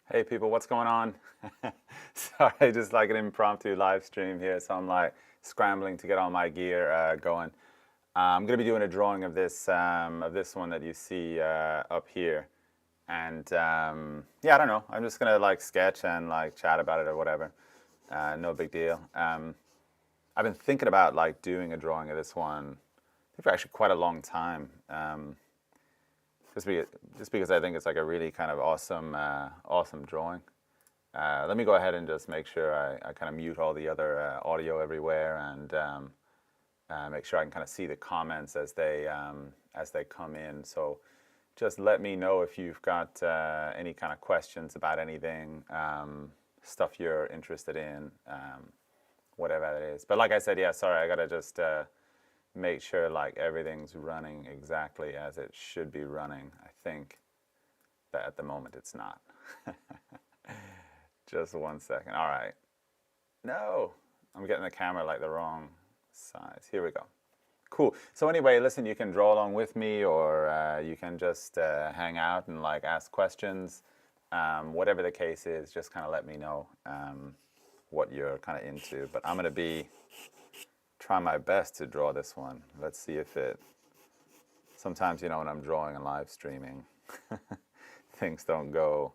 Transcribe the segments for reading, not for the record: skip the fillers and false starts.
Hey people, what's going on? Sorry, just like an impromptu live stream here, so I'm like scrambling to get all my gear going. I'm gonna be doing a drawing of this one that you see up here, and yeah, I don't know. I'm just gonna like sketch and like chat about it or whatever. No big deal. I've been thinking about like doing a drawing of this one for actually quite a long time. Just because I think it's like a really kind of awesome drawing. Let me go ahead and just make sure I kind of mute all the other audio everywhere and make sure I can kind of see the comments as they come in. So just let me know if you've got any kind of questions about anything, stuff you're interested in, whatever that is. But like I said, yeah, sorry, I gotta just make sure like everything's running exactly as it should be running. I think that at the moment it's not. Just 1 second. All right. No, I'm getting the camera like the wrong size. Here we go. Cool. So anyway, listen, you can draw along with me, or you can just hang out and like ask questions. Whatever the case is, just kind of let me know what you're kind of into. But I'm gonna be try my best to draw this one. Let's see if it. Sometimes, you know, when I'm drawing and live streaming, things don't go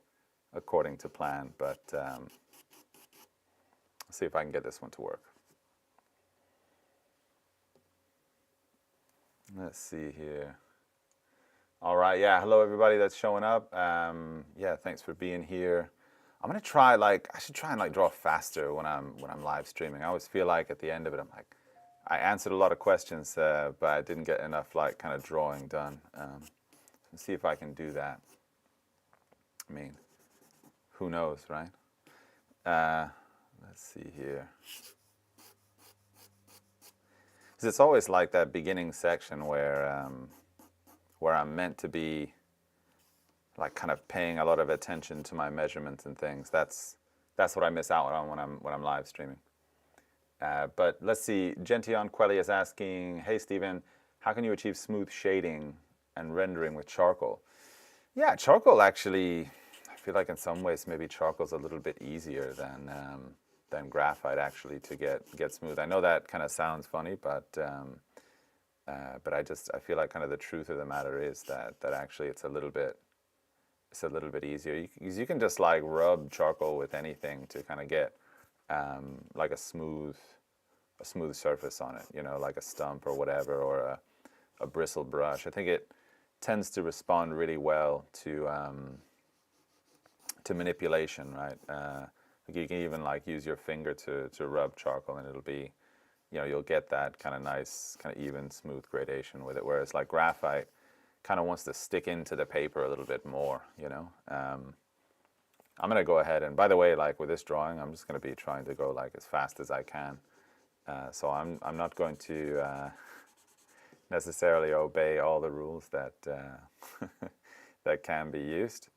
according to plan, but let's see if I can get this one to work. Let's see here. All right, yeah, hello everybody that's showing up. Yeah, thanks for being here. I'm gonna try I should try and like draw faster when I'm live streaming. I always feel like at the end of it, I'm like, I answered a lot of questions, but I didn't get enough like kind of drawing done. Let's see if I can do that. I mean, who knows, right? Let's see here. Because it's always like that beginning section where I'm meant to be like kind of paying a lot of attention to my measurements and things. That's what I miss out on when I'm live streaming. But let's see. Gention Quelly is asking, "Hey Stephen, how can you achieve smooth shading and rendering with charcoal?" Yeah, charcoal actually. I feel like in some ways maybe charcoal's a little bit easier than graphite actually to get smooth. I know that kind of sounds funny, but I feel like kind of the truth of the matter is that actually it's a little bit easier. You can just like rub charcoal with anything to kind of get like a smooth surface on it, you know, like a stump or whatever, or a bristle brush. I think it tends to respond really well to manipulation, right? Like you can even like use your finger to rub charcoal, and it'll be, you know, you'll get that kind of nice, kind of even, smooth gradation with it. Whereas like graphite kind of wants to stick into the paper a little bit more, you know. I'm gonna go ahead and, by the way, like with this drawing, I'm just gonna be trying to go like as fast as I can. So I'm not going to necessarily obey all the rules that that can be used.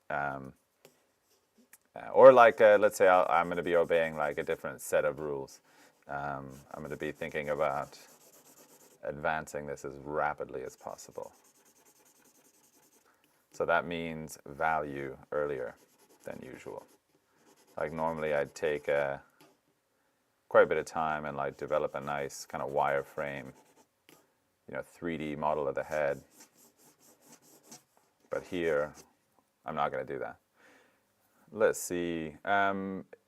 Or like, let's say I'm going to be obeying like a different set of rules. I'm going to be thinking about advancing this as rapidly as possible. So that means value earlier than usual. Like normally I'd take quite a bit of time and like develop a nice kind of wireframe, you know, 3D model of the head. But here, I'm not going to do that. Let's see.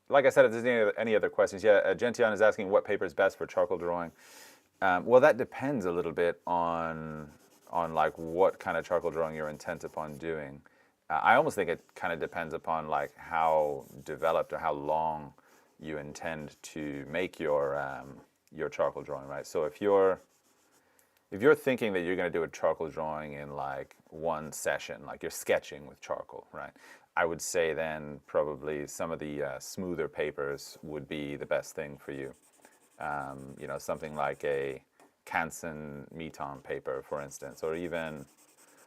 Like I said, if there's any other questions, yeah, Gentian is asking what paper is best for charcoal drawing. Well, that depends a little bit on like what kind of charcoal drawing you're intent upon doing. I almost think it kind of depends upon like how developed or how long you intend to make your charcoal drawing, right? So if you're thinking that you're going to do a charcoal drawing in like one session, like you're sketching with charcoal, right? I would say then probably some of the smoother papers would be the best thing for you. You know, something like a Canson Meton paper, for instance, or even,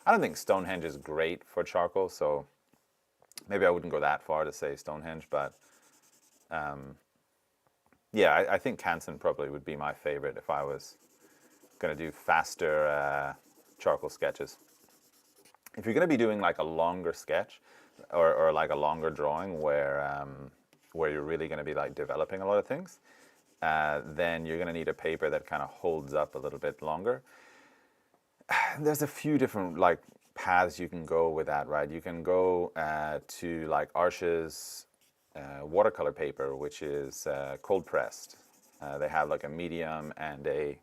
I don't think Stonehenge is great for charcoal, so maybe I wouldn't go that far to say Stonehenge, but yeah, I think Canson probably would be my favorite if I was going to do faster charcoal sketches. If you're going to be doing like a longer sketch, or like a longer drawing where you're really going to be like developing a lot of things, then you're going to need a paper that kind of holds up a little bit longer. There's a few different like paths you can go with that, right? You can go to like Arches watercolor paper, which is cold pressed. They have like a medium and a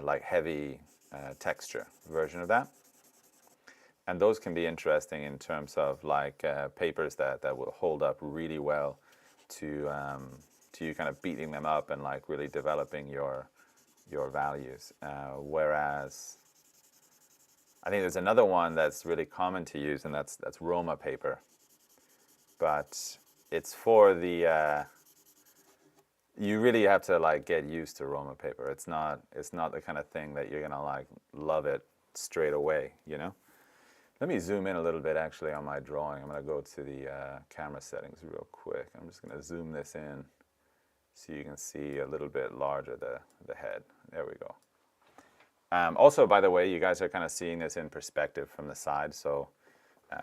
like heavy texture version of that. And those can be interesting in terms of like papers that will hold up really well to you kind of beating them up and like really developing your values. Whereas I think there's another one that's really common to use, and that's Roma paper. But it's for the you really have to like get used to Roma paper. It's not the kind of thing that you're gonna like love it straight away, you know. Let me zoom in a little bit actually on my drawing. I'm going to go to the camera settings real quick. I'm just going to zoom this in so you can see a little bit larger the head. There we go. Also, by the way, you guys are kind of seeing this in perspective from the side, so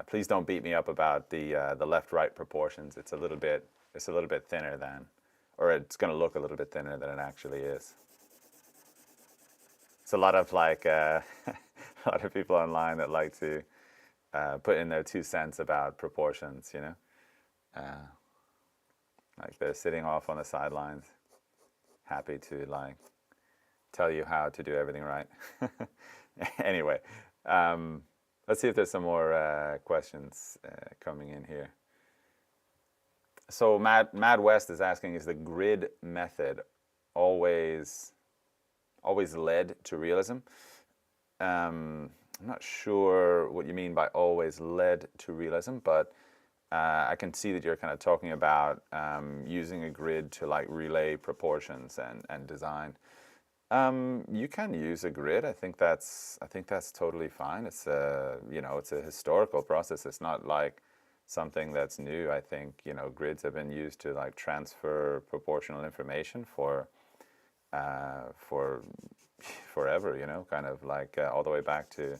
please don't beat me up about the left-right proportions. It's a little bit thinner than, or it's going to look a little bit thinner than it actually is. It's a lot of like a lot of people online that like to put in their 2 cents about proportions, you know. Like they're sitting off on the sidelines, happy to like tell you how to do everything right. Anyway, let's see if there's some more questions coming in here. So Mad West is asking, is the grid method always led to realism? I'm not sure what you mean by always led to realism, but I can see that you're kind of talking about using a grid to like relay proportions and design. You can use a grid. I think that's totally fine. It's it's a historical process. It's not like something that's new. I think grids have been used to like transfer proportional information for forever, kind of like all the way back to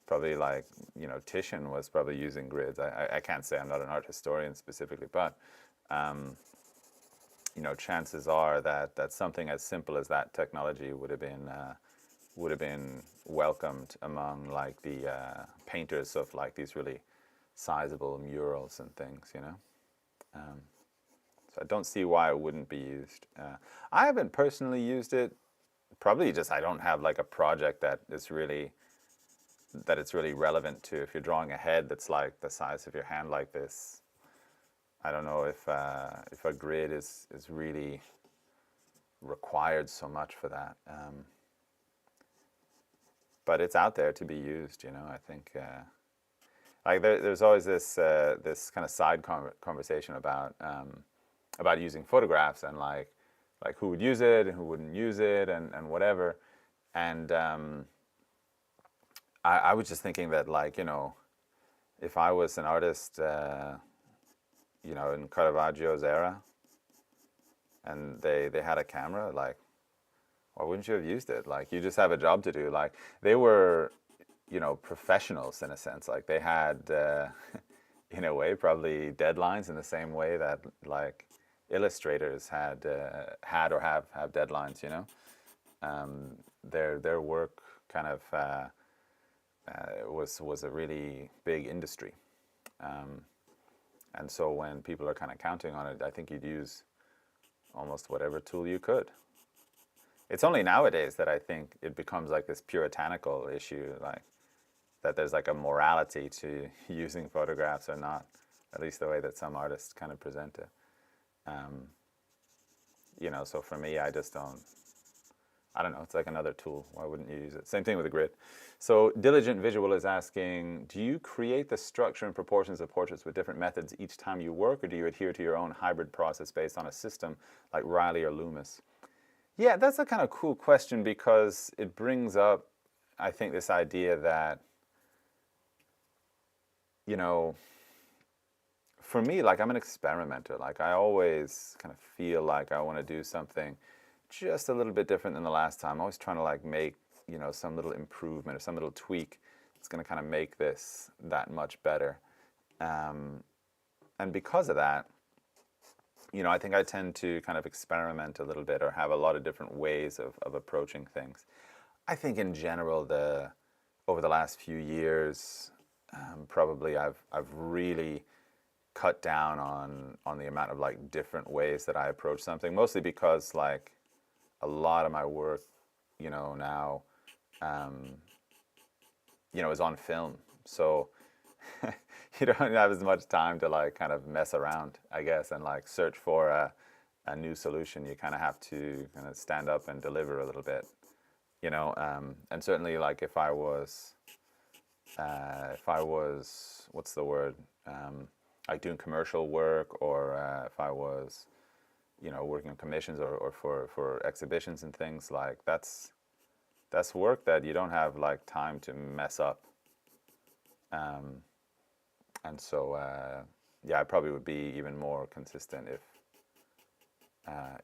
probably like, Titian was probably using grids. I can't say, I'm not an art historian specifically, but, chances are that something as simple as that technology would have been welcomed among like the painters of like these really sizable murals and things, So I don't see why it wouldn't be used. I haven't personally used it. Probably just I don't have like a project that it's really relevant to. If you're drawing a head that's like the size of your hand like this, I don't know if a grid is really required so much for that. But it's out there to be used, I think. Like there's always this kind of side conversation about using photographs and like who would use it and who wouldn't use it and whatever. And I was just thinking that like, if I was an artist, in Caravaggio's era and they had a camera, like, why wouldn't you have used it? Like, you just have a job to do. Like, they were, professionals in a sense. Like, they had, in a way, probably deadlines in the same way that, like, illustrators had or have deadlines, Their work kind of was a really big industry. And so when people are kind of counting on it, I think you'd use almost whatever tool you could. It's only nowadays that I think it becomes like this puritanical issue, like that there's like a morality to using photographs or not, at least the way that some artists kind of present it. So for me, I don't know, it's like another tool. Why wouldn't you use it? Same thing with a grid. So Diligent Visual is asking, do you create the structure and proportions of portraits with different methods each time you work, or do you adhere to your own hybrid process based on a system like Riley or Loomis? Yeah, that's a kind of cool question because it brings up, I think, this idea that, for me, like I'm an experimenter. Like I always kind of feel like I want to do something just a little bit different than the last time. I'm always trying to like make, some little improvement or some little tweak that's going to kind of make this that much better. And because of that, I think I tend to kind of experiment a little bit or have a lot of different ways of approaching things. I think in general, over the last few years, probably I've really cut down on the amount of like different ways that I approach something, mostly because like a lot of my work, now, is on film. So you don't have as much time to like kind of mess around, I guess, and like search for a new solution. You kind of have to kind of stand up and deliver a little bit, and certainly like if I was, what's the word, like doing commercial work, or if I was, working on commissions or for exhibitions and things, like that's work that you don't have like time to mess up. And so, I probably would be even more consistent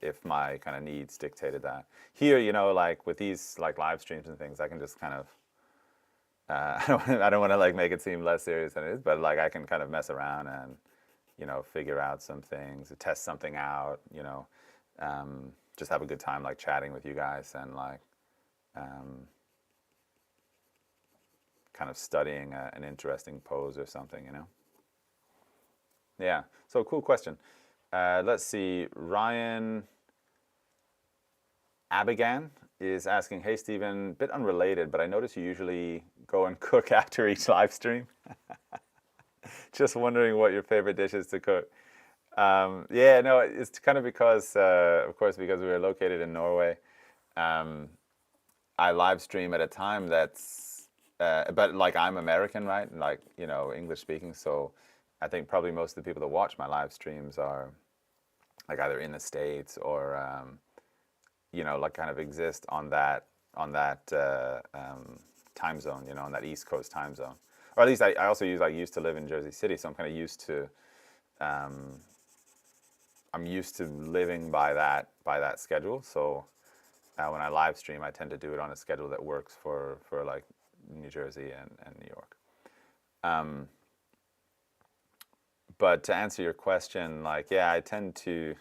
if my kind of needs dictated that. Here, like with these like live streams and things, I can just kind of, I don't want to like make it seem less serious than it is, but like I can kind of mess around and, figure out some things, test something out, just have a good time like chatting with you guys and like kind of studying an interesting pose or something, Yeah, so cool question. Let's see, Ryan Abigan is asking, hey Stephen, bit unrelated, but I notice you usually go and cook after each live stream. Just wondering what your favorite dish is to cook. Yeah, no, it's kind of because, of course, because we are located in Norway. I live stream at a time that's, but like I'm American, right? And like, English speaking. So I think probably most of the people that watch my live streams are like either in the States or, like kind of exist on that time zone, on that East Coast time zone. Or at least I also used to live in Jersey City, so I'm kind of used to, I'm used to living by that schedule. So when I live stream, I tend to do it on a schedule that works for like New Jersey and New York. But to answer your question, like, yeah, I tend to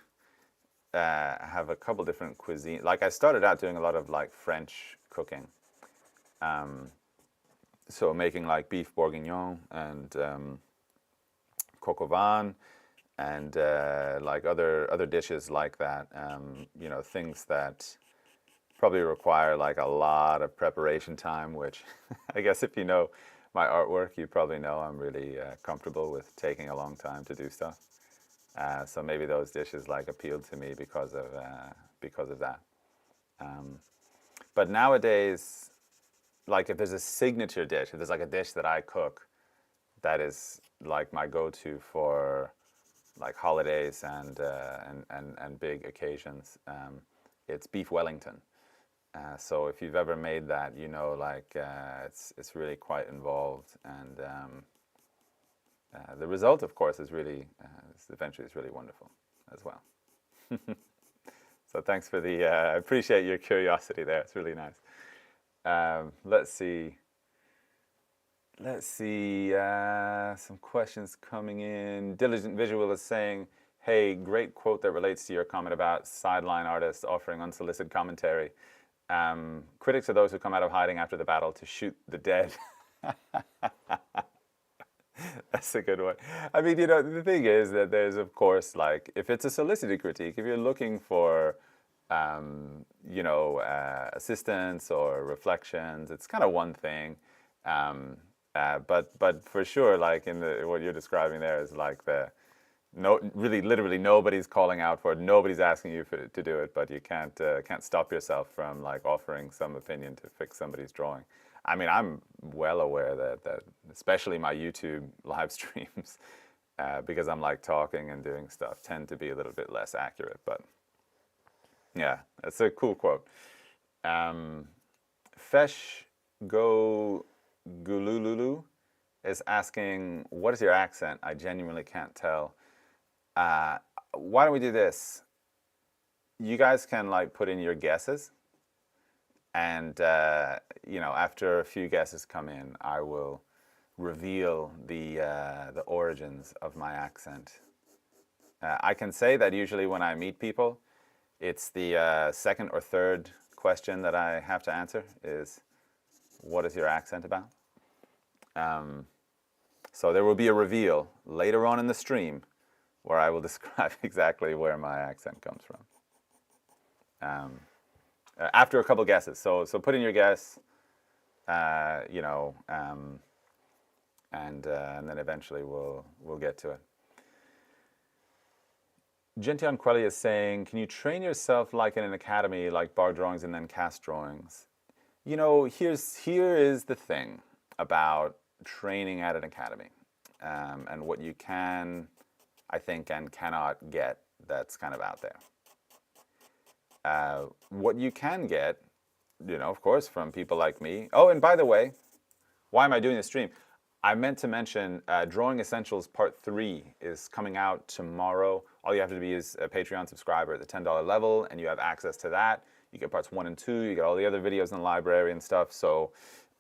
have a couple different cuisines. Like I started out doing a lot of like French cooking. So making like beef bourguignon and coq au vin and like other dishes like that. Things that probably require like a lot of preparation time, which I guess if you know my artwork, you probably know I'm really comfortable with taking a long time to do stuff. So maybe those dishes like appealed to me because of that. But nowadays, like if there's a signature dish, if there's like a dish that I cook that is like my go-to for like holidays and big occasions, it's beef Wellington. So if you've ever made that, like it's really quite involved, and the result, of course, is really eventually it's really wonderful as well. So thanks for I appreciate your curiosity there. It's really nice. Let's see. Some questions coming in. Diligent Visual is saying, hey, great quote that relates to your comment about sideline artists offering unsolicited commentary. Critics are those who come out of hiding after the battle to shoot the dead. That's a good one. I mean, the thing is that there's, of course, like, if it's a solicited critique, if you're looking for, assistance or reflections, it's kind of one thing. But for sure, like in what you're describing there is like really literally nobody's calling out for it, nobody's asking you to do it, but you can't stop yourself from like offering some opinion to fix somebody's drawing. I mean, I'm well aware that especially my YouTube live streams, because I'm like talking and doing stuff, tend to be a little bit less accurate. But yeah, it's a cool quote. Fesh Go Gulululu is asking, what is your accent? I genuinely can't tell. Why don't we do this? You guys can like put in your guesses, and after a few guesses come in, I will reveal the origins of my accent. I can say that usually when I meet people, it's the second or third question that I have to answer is, what is your accent about? So there will be a reveal later on in the stream where I will describe exactly where my accent comes from. After a couple guesses. So put in your guess, and then eventually we'll get to it. Gentian Quelli is saying, can you train yourself like in an academy, like bar drawings and then cast drawings? You know, here is the thing about training at an academy, and what you can, I think, and cannot get that's kind of out there. What you can get, of course, from people like me. Oh, and by the way, why am I doing this stream? I meant to mention Drawing Essentials Part 3 is coming out tomorrow. All you have to be is a Patreon subscriber at the $10 level, and you have access to that. You get parts 1 and 2. You get all the other videos in the library and stuff. So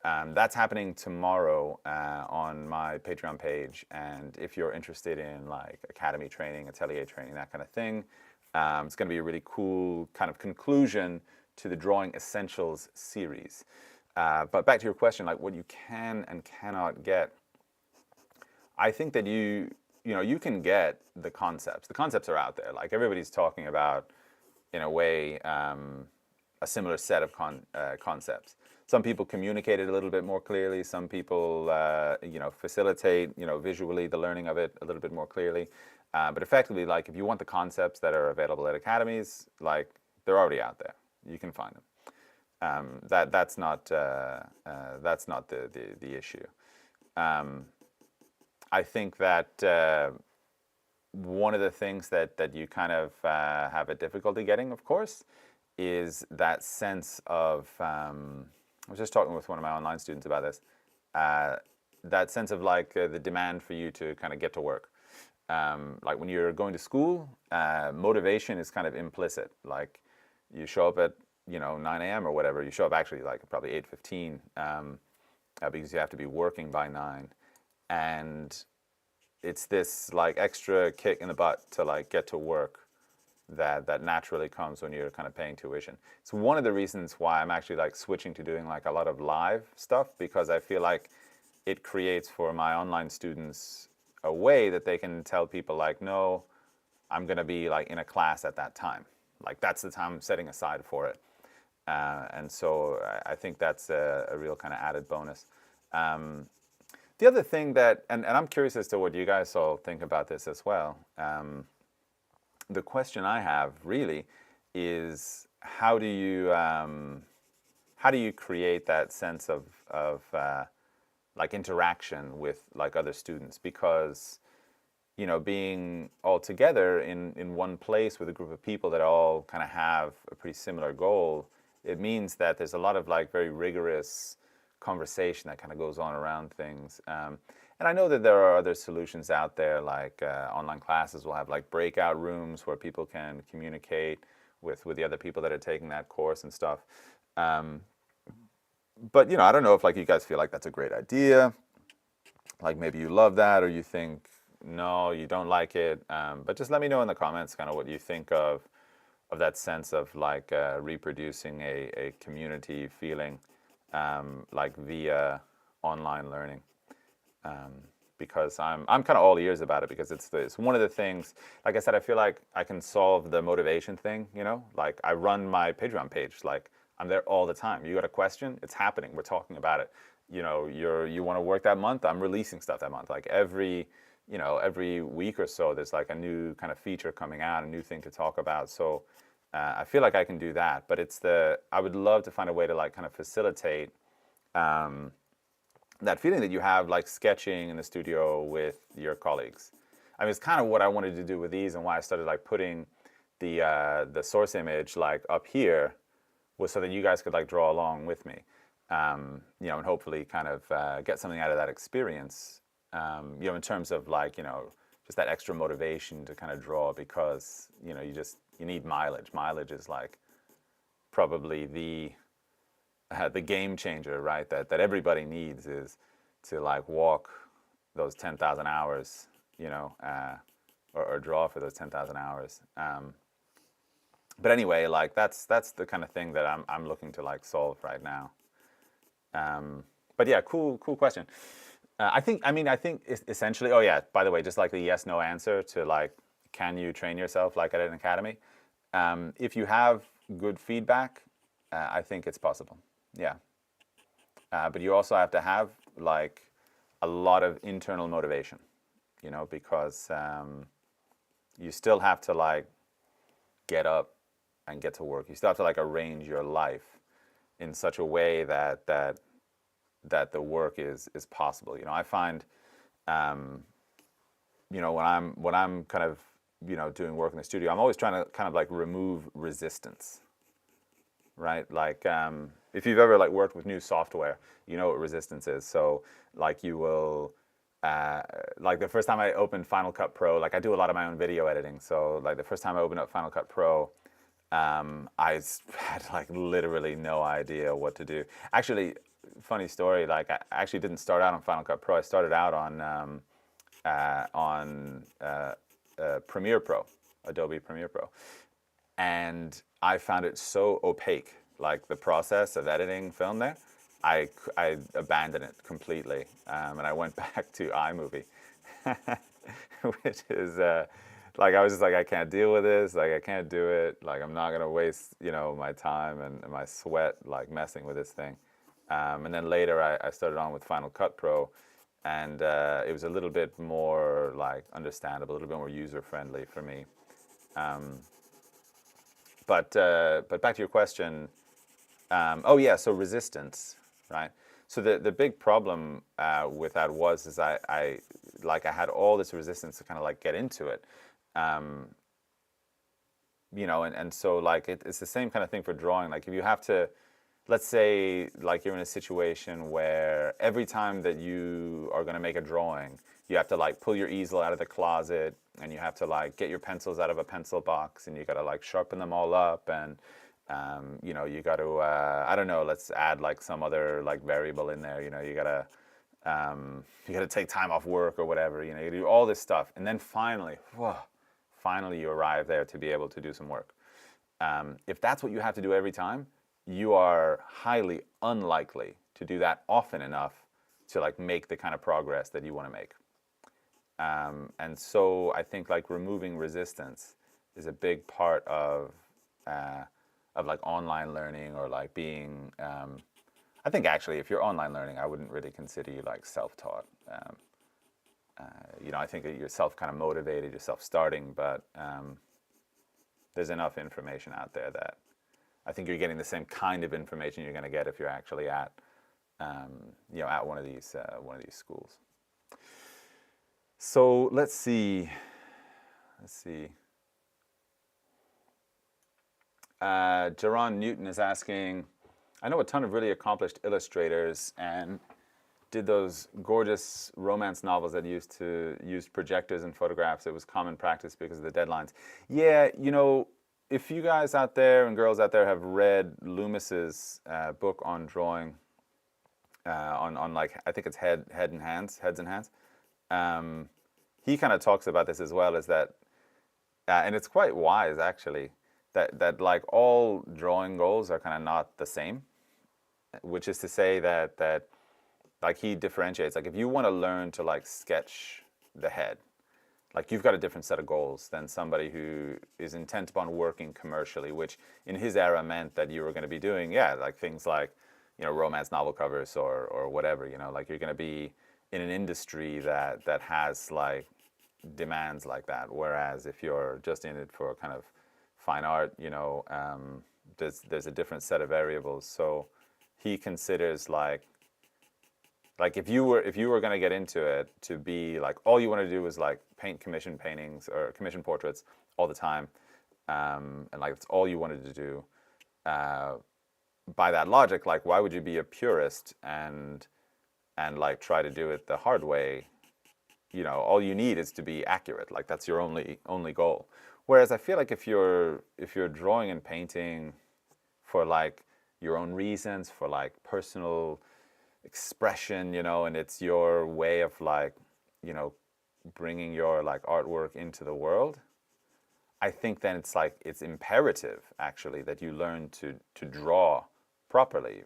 that's happening tomorrow on my Patreon page. And if you're interested in like academy training, atelier training, that kind of thing, it's going to be a really cool kind of conclusion to the Drawing Essentials series. But back to your question, like what you can and cannot get. I think that you can get the concepts. The concepts are out there. Like everybody's talking about, in a way, a similar set of concepts. Some people communicate it a little bit more clearly. Some people, facilitate, visually the learning of it a little bit more clearly. But effectively, like if you want the concepts that are available at academies, like they're already out there. You can find them. That's not the issue. I think that one of the things that you kind of have a difficulty getting, of course, is that sense of. I was just talking with one of my online students about this. That sense of like the demand for you to kind of get to work. Like when you're going to school, motivation is kind of implicit. Like you show up at 9 a.m. or whatever. You show up actually like probably 8:15 because you have to be working by 9, and it's this like extra kick in the butt to like get to work that naturally comes when you're kind of paying tuition. It's one of the reasons why I'm actually like switching to doing like a lot of live stuff, because I feel like it creates for my online students a way that they can tell people like, no, I'm going to be like in a class at that time. Like that's the time I'm setting aside for it. And so I think that's a real kind of added bonus. The other thing that, and I'm curious as to what you guys all think about this as well. The question I have really is how do you create that sense of like interaction with like other students? Because being all together in one place with a group of people that all kind of have a pretty similar goal, it means that there's a lot of like very rigorous conversation that kind of goes on around things. And I know that there are other solutions out there, like online classes will have like breakout rooms where people can communicate with the other people that are taking that course and stuff. But I don't know if like you guys feel like that's a great idea. Like maybe you love that, or you think no, you don't like it. But just let me know in the comments kind of what you think of that sense of like reproducing a community feeling like via online learning. Because I'm kind of all ears about it, because it's one of the things, like I said, I feel like I can solve the motivation thing, like I run my Patreon page, like I'm there all the time. You got a question, it's happening, we're talking about it. You want to work that month, I'm releasing stuff that month. Like every week or so, there's like a new kind of feature coming out, a new thing to talk about. So I feel like I can do that, but I would love to find a way to like kind of facilitate that feeling that you have like sketching in the studio with your colleagues. I mean, it's kind of what I wanted to do with these, and why I started like putting the source image like up here, was so that you guys could like draw along with me, and hopefully kind of get something out of that experience, in terms of like, just that extra motivation to kind of draw, because, you need mileage. Mileage is like probably the game changer, right? That everybody needs is, to like walk those 10,000 hours, you know, or draw for those 10,000 hours. But anyway, like that's the kind of thing that I'm looking to like solve right now. But yeah, cool question. I think essentially. Oh yeah, by the way, just like the yes no answer to like, can you train yourself like at an academy? If you have good feedback, I think it's possible. Yeah, but you also have to have like a lot of internal motivation, you know, because you still have to like get up and get to work. You still have to like arrange your life in such a way that the work is possible. You know, I find, you know, when I'm kind of, you know, doing work in the studio, I'm always trying to kind of like remove resistance, right? Like if you've ever like worked with new software, you know what resistance is. So like you will, like the first time I opened Final Cut Pro, like I do a lot of my own video editing. So like the first time I opened up Final Cut Pro, I had like literally no idea what to do. Actually, funny story, like I actually didn't start out on Final Cut Pro. I started out on Premiere Pro, Adobe Premiere Pro. And I found it so opaque, like the process of editing film there. I abandoned it completely, and I went back to iMovie, which is like I was just like, I can't deal with this. Like I can't do it. Like I'm not gonna waste, you know, my time and my sweat like messing with this thing. And then later I started on with Final Cut Pro, and it was a little bit more like understandable, a little bit more user friendly for me. But back to your question. Oh yeah, so resistance, right? So the big problem with that is I had all this resistance to kind of like get into it. You know, and so like it's the same kind of thing for drawing. Like if you have to, let's say like you're in a situation where every time that you are going to make a drawing, you have to like pull your easel out of the closet, and you have to like get your pencils out of a pencil box, and you got to like sharpen them all up, and you know, you got to I don't know, let's add like some other like variable in there. You know, you gotta take time off work or whatever. You know, you do all this stuff, and then finally, whoa, finally you arrive there to be able to do some work. If that's what you have to do every time, you are highly unlikely to do that often enough to like make the kind of progress that you want to make. And so I think like removing resistance is a big part of like online learning, or like being. I think actually, if you're online learning, I wouldn't really consider you like self-taught. You know, I think that you're self kind of motivated, you're self-starting, but there's enough information out there that I think you're getting the same kind of information you're going to get if you're actually at, you know, at one of these schools. So let's see. Jaron Newton is asking, I know a ton of really accomplished illustrators and did those gorgeous romance novels that used to use projectors and photographs. It was common practice because of the deadlines. Yeah, you know, if you guys out there and girls out there have read Loomis's book on drawing, on like, I think it's Heads and Hands, he kind of talks about this as well, is that, and it's quite wise actually, that like all drawing goals are kind of not the same, which is to say that like he differentiates, like if you want to learn to like sketch the head, like you've got a different set of goals than somebody who is intent upon working commercially, which in his era meant that you were going to be doing, yeah, like things like, you know, romance novel covers or whatever, you know, like you're going to be in an industry that has like demands like that. Whereas if you're just in it for kind of fine art, you know, there's a different set of variables. So he considers like if you were going to get into it to be like, all you want to do is like paint commission paintings or commission portraits all the time, and like that's all you wanted to do, by that logic, like why would you be a purist and like try to do it the hard way? You know, all you need is to be accurate. Like that's your only goal. Whereas I feel like if you're drawing and painting for like your own reasons, for like personal expression, and it's your way of like, bringing your like artwork into the world, I think then it's like it's imperative actually that you learn to draw properly,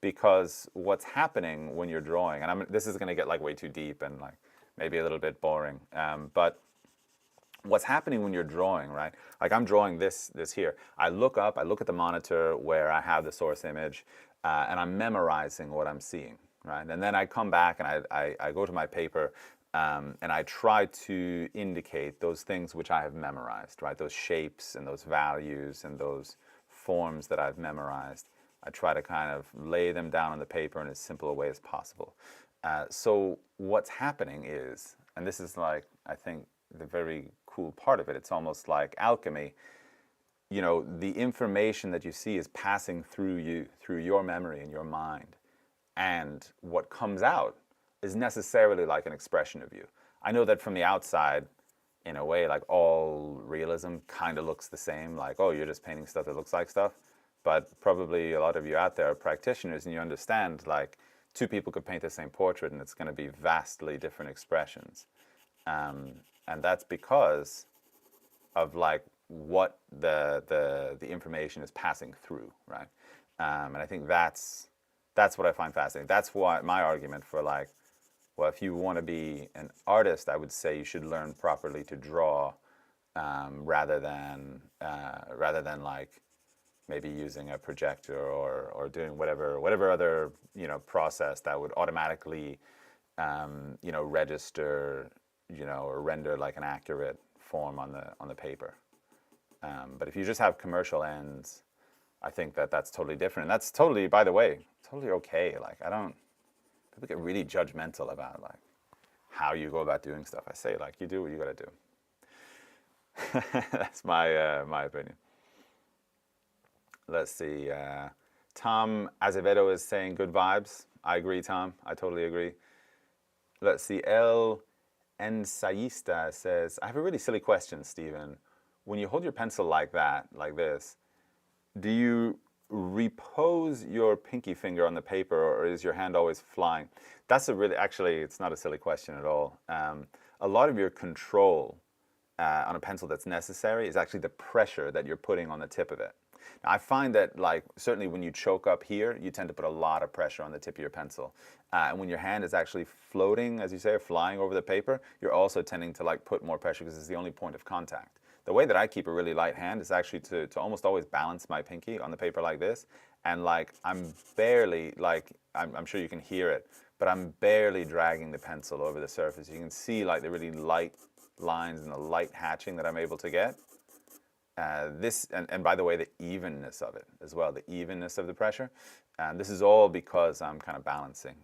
because what's happening when you're drawing, and this is going to get like way too deep and like maybe a little bit boring, but what's happening when you're drawing, right? Like I'm drawing this here. I look up, I look at the monitor where I have the source image, and I'm memorizing what I'm seeing, right? And then I come back and I go to my paper, and I try to indicate those things which I have memorized, right? Those shapes and those values and those forms that I've memorized. I try to kind of lay them down on the paper in as simple a way as possible. So what's happening is, and this is like, I think, the very cool part of it, it's almost like alchemy. The information that you see is passing through you, through your memory and your mind. And what comes out is necessarily like an expression of you. I know that from the outside, in a way, like all realism kind of looks the same. Like, oh, you're just painting stuff that looks like stuff. But probably a lot of you out there are practitioners, and you understand like two people could paint the same portrait and it's going to be vastly different expressions. And that's because of like what the information is passing through, right? And I think that's what I find fascinating. That's why my argument for like, well, if you want to be an artist, I would say you should learn properly to draw, rather than like maybe using a projector or doing whatever other process that would automatically register or render like an accurate form on the paper. But if you just have commercial ends, I think that's totally different. And that's totally, by the way, totally okay. Like people get really judgmental about like how you go about doing stuff. I say like you do what you got to do. That's my my opinion. Let's see. Tom Azevedo is saying good vibes. I agree, Tom. I totally agree. Let's see. El Ensayista says, I have a really silly question, Stephen. When you hold your pencil like that, like this, do you repose your pinky finger on the paper, or is your hand always flying? That's actually, it's not a silly question at all. A lot of your control on a pencil that's necessary is actually the pressure that you're putting on the tip of it. Now, I find that, like, certainly when you choke up here, you tend to put a lot of pressure on the tip of your pencil. And when your hand is actually floating, as you say, or flying over the paper, you're also tending to, like, put more pressure because it's the only point of contact. The way that I keep a really light hand is actually to almost always balance my pinky on the paper like this. And, like, I'm barely, like, I'm sure you can hear it, but I'm barely dragging the pencil over the surface. You can see, like, the really light lines and the light hatching that I'm able to get. And by the way, the evenness of it as well, the evenness of the pressure. This is all because I'm kind of balancing.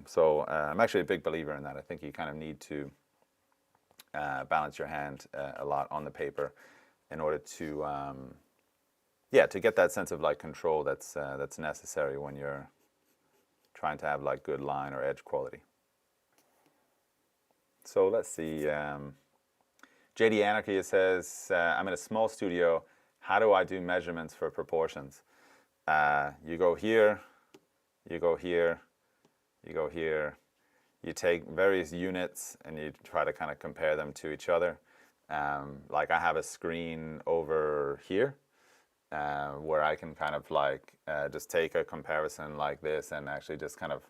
So I'm actually a big believer in that. I think you kind of need to balance your hand a lot on the paper in order to, to get that sense of like control that's necessary when you're trying to have like good line or edge quality. So let's see. JD Anarchy says, I'm in a small studio. How do I do measurements for proportions? You go here, you go here, you go here. You take various units and you try to kind of compare them to each other. Like I have a screen over here where I can kind of like just take a comparison like this and actually just kind of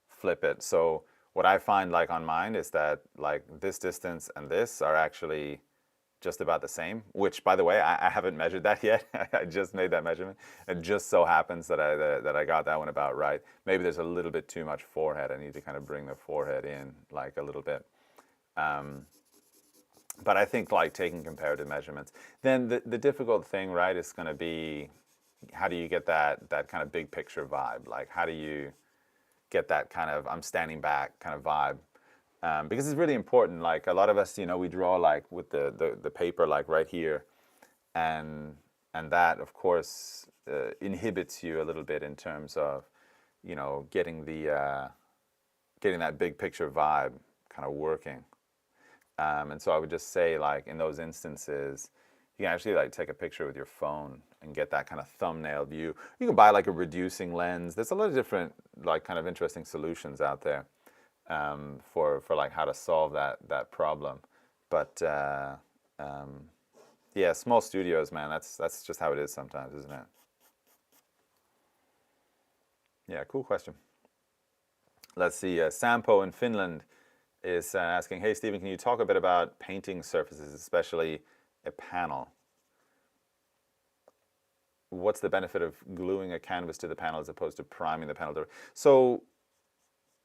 flip it. So what I find like on mine is that like this distance and this are actually just about the same, which by the way, I haven't measured that yet. I just made that measurement. It just so happens that I got that one about right. Maybe there's a little bit too much forehead. I need to kind of bring the forehead in like a little bit. But I think like taking comparative measurements, then the difficult thing, right, is going to be how do you get that kind of big picture vibe? Like how do you get that kind of I'm standing back kind of vibe, because it's really important. Like a lot of us, we draw like with the paper like right here, and that of course inhibits you a little bit in terms of getting that big picture vibe kind of working. And so I would just say like in those instances, you you can actually like take a picture with your phone and get that kind of thumbnail view. You can buy like a reducing lens. There's a lot of different like kind of interesting solutions out there for like how to solve that problem. But yeah, small studios, man. That's just how it is sometimes, isn't it? Yeah, cool question. Let's see. Sampo in Finland is asking, hey, Stephen, can you talk a bit about painting surfaces, especially a panel? What's the benefit of gluing a canvas to the panel as opposed to priming the panel? So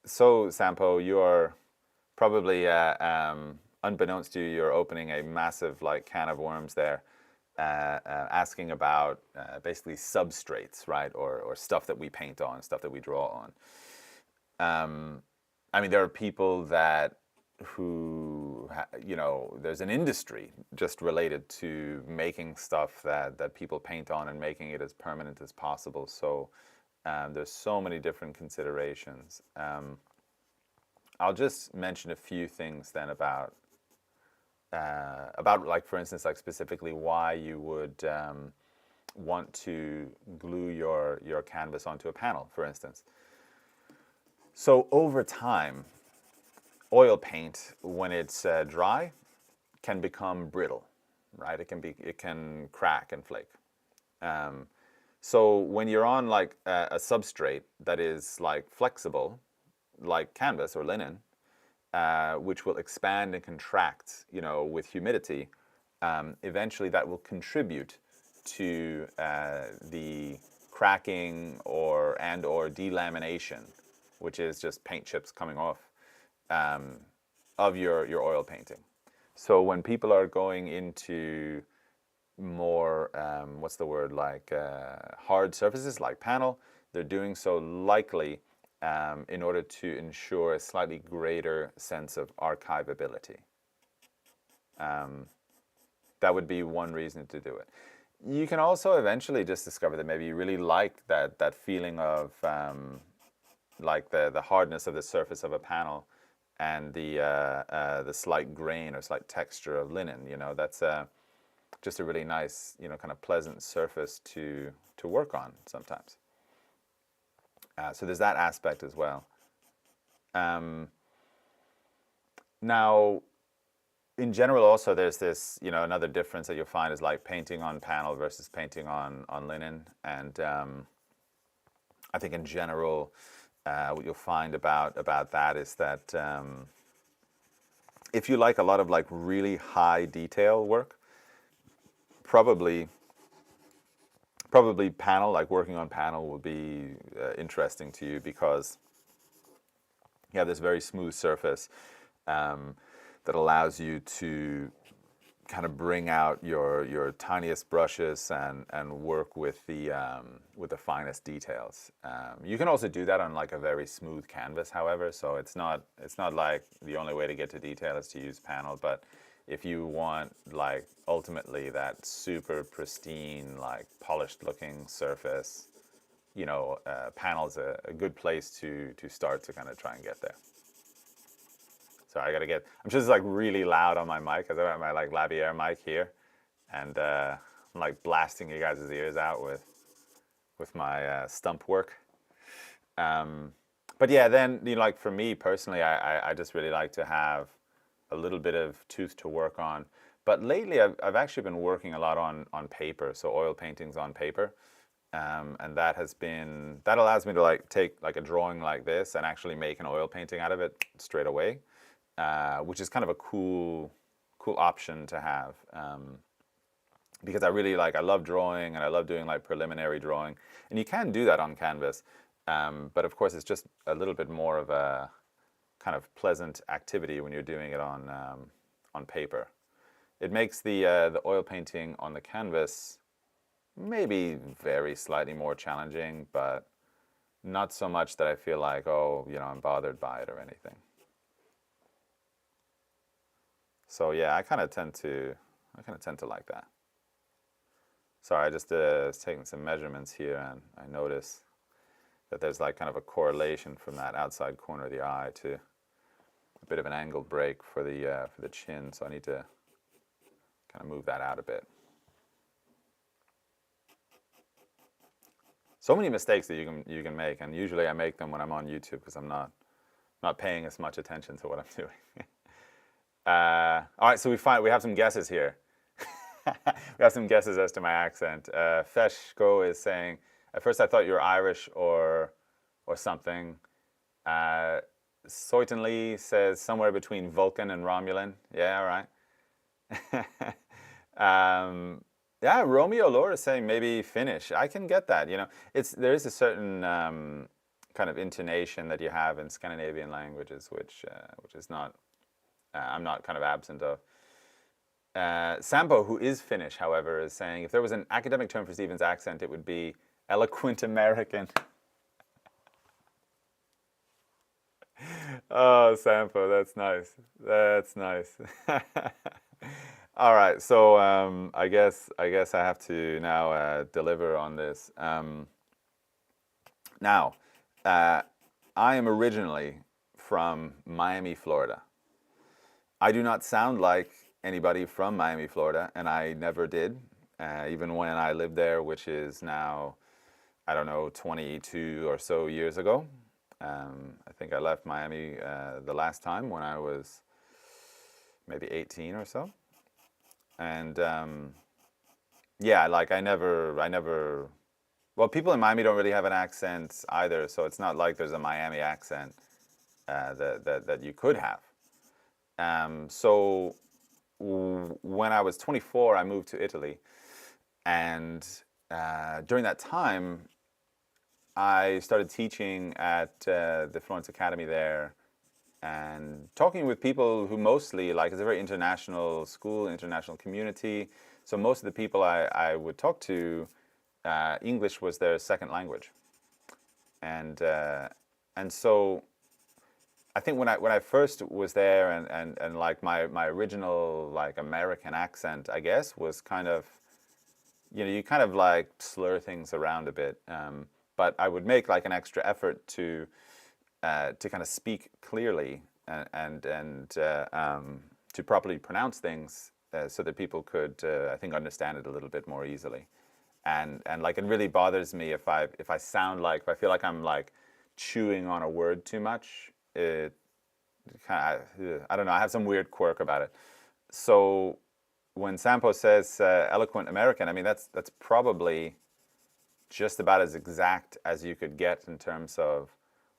Sampo, you are probably, unbeknownst to you, you're opening a massive like can of worms there, asking about basically substrates, right, or stuff that we paint on, stuff that we draw on. I mean, there are people who there's an industry just related to making stuff that people paint on and making it as permanent as possible. So there's so many different considerations. I'll just mention a few things then about like, for instance, like specifically why you would want to glue your canvas onto a panel, for instance. So over time, oil paint, when it's dry, can become brittle, right? It can crack and flake. So when you're on like a substrate that is like flexible, like canvas or linen, which will expand and contract, with humidity, eventually that will contribute to the cracking or delamination, which is just paint chips coming off of your oil painting. So when people are going into more, what's the word, like hard surfaces like panel, they're doing so likely in order to ensure a slightly greater sense of archivability. That would be one reason to do it. You can also eventually just discover that maybe you really like that feeling of like the hardness of the surface of a panel and the slight grain or slight texture of linen. That's just a really nice, kind of pleasant surface to work on sometimes. So there's that aspect as well. Now, in general, also there's this, another difference that you'll find is like painting on panel versus painting on linen. And I think in general, what you'll find about that is that if you like a lot of like really high detail work, probably panel, like working on panel, will be interesting to you because you have this very smooth surface that allows you to kind of bring out your tiniest brushes and work with the finest details. You can also do that on like a very smooth canvas, however. So it's not like the only way to get to detail is to use panel. But if you want like ultimately that super pristine, like polished looking surface, panel's a good place to start to kind of try and get there. Sorry, I'm just like really loud on my mic because I have my like lavalier mic here, and I'm like blasting you guys' ears out with my stump work. But yeah, then like for me personally, I just really like to have a little bit of tooth to work on. But lately, I've actually been working a lot on paper, so oil paintings on paper, and that allows me to like take like a drawing like this and actually make an oil painting out of it straight away. Which is kind of a cool option to have, because I love drawing and I love doing like preliminary drawing, and you can do that on canvas, but of course it's just a little bit more of a kind of pleasant activity when you're doing it on paper. It makes the oil painting on the canvas maybe very slightly more challenging, but not so much that I feel like, I'm bothered by it or anything. So yeah, I kind of tend to like that. Sorry, I just was taking some measurements here, and I notice that there's like kind of a correlation from that outside corner of the eye to a bit of an angled break for the chin. So I need to kind of move that out a bit. So many mistakes that you can make, and usually I make them when I'm on YouTube because I'm not paying as much attention to what I'm doing. All right, so we have some guesses here. We have some guesses as to my accent. Feshko is saying, at first I thought you were Irish or something. Soitenly says somewhere between Vulcan and Romulan. Yeah, all right. Yeah, Romeo Laura is saying maybe Finnish. I can get that. There is a certain kind of intonation that you have in Scandinavian languages, which is not I'm not kind of absent of. Sampo, who is Finnish, however, is saying if there was an academic term for Stephen's accent, it would be eloquent American. Oh, Sampo, that's nice. That's nice. All right, so I guess I have to now deliver on this. Now, I am originally from Miami, Florida. I do not sound like anybody from Miami, Florida, and I never did, even when I lived there, which is now, I don't know, 22 or so years ago. I think I left Miami the last time when I was maybe 18 or so. And yeah, like I never, well, people in Miami don't really have an accent either, so it's not like there's a Miami accent that you could have. So when I was 24, I moved to Italy, and during that time, I started teaching at the Florence Academy there, and talking with people who mostly, like, it's a very international school, international community. So most of the people I would talk to, English was their second language, and so I think when I first was there, and like my original like American accent, I guess, was kind of, you kind of like slur things around a bit, but I would make like an extra effort to kind of speak clearly and to properly pronounce things so that people could, I think, understand it a little bit more easily. And like it really bothers me if I feel like I'm like chewing on a word too much. It kind of, I don't know. I have some weird quirk about it. So when Sampo says eloquent American, I mean that's probably just about as exact as you could get in terms of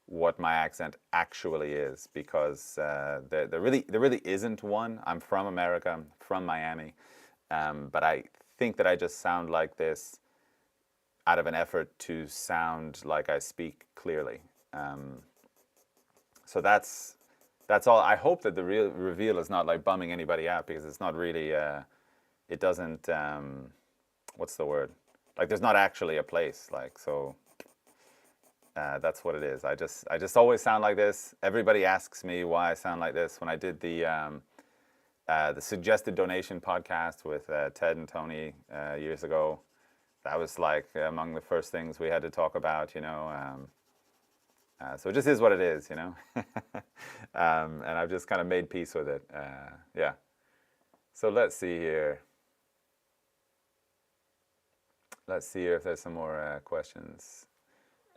what my accent actually is, because there really isn't one. I'm from America, I'm from Miami, but I think that I just sound like this out of an effort to sound like I speak clearly. So that's all. I hope that the real reveal is not like bumming anybody out, because it's not really. It doesn't. What's the word? Like, there's not actually a place. Like, so. That's what it is. I just always sound like this. Everybody asks me why I sound like this. When I did the suggested donation podcast with Ted and Tony years ago, that was like among the first things we had to talk about, so it just is what it is, and I've just kind of made peace with it. Yeah. So let's see here. Let's see if there's some more questions.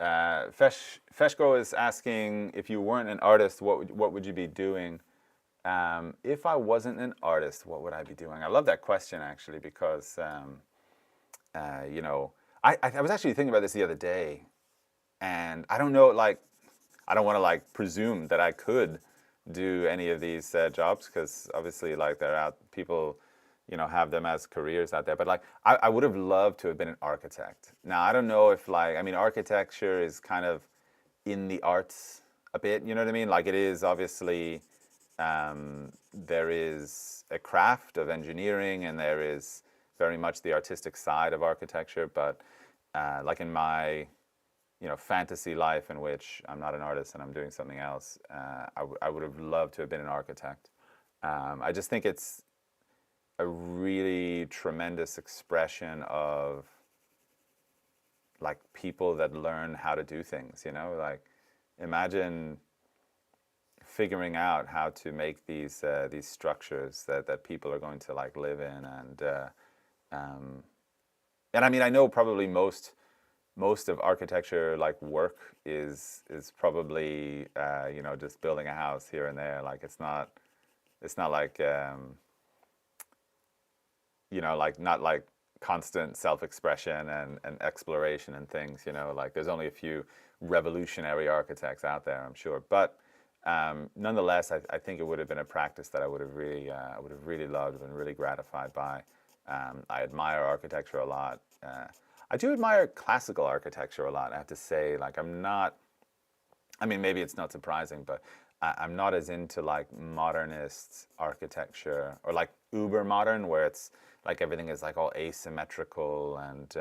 Feshko is asking, if you weren't an artist, what would you be doing? If I wasn't an artist, what would I be doing? I love that question, actually, because I was actually thinking about this the other day, and I don't know, like, I don't want to like presume that I could do any of these jobs, because obviously, like, they're out, people, have them as careers out there. But like, I would have loved to have been an architect. Now, I don't know if architecture is kind of in the arts a bit, you know what I mean? Like, it is obviously, there is a craft of engineering, and there is very much the artistic side of architecture. But like in my, fantasy life, in which I'm not an artist and I'm doing something else, I would have loved to have been an architect. I just think it's a really tremendous expression of like people that learn how to do things, like imagine figuring out how to make these structures that people are going to like live in, and I mean, I know probably most most of architecture like work is probably just building a house here and there. Like it's not like like not like constant self-expression and exploration and things. Like there's only a few revolutionary architects out there, I'm sure. But nonetheless, I think it would have been a practice that I would have really loved and really gratified by. I admire architecture a lot. I do admire classical architecture a lot, I have to say. Like I mean, maybe it's not surprising, but I'm not as into like modernist architecture or like uber modern, where it's like everything is like all asymmetrical and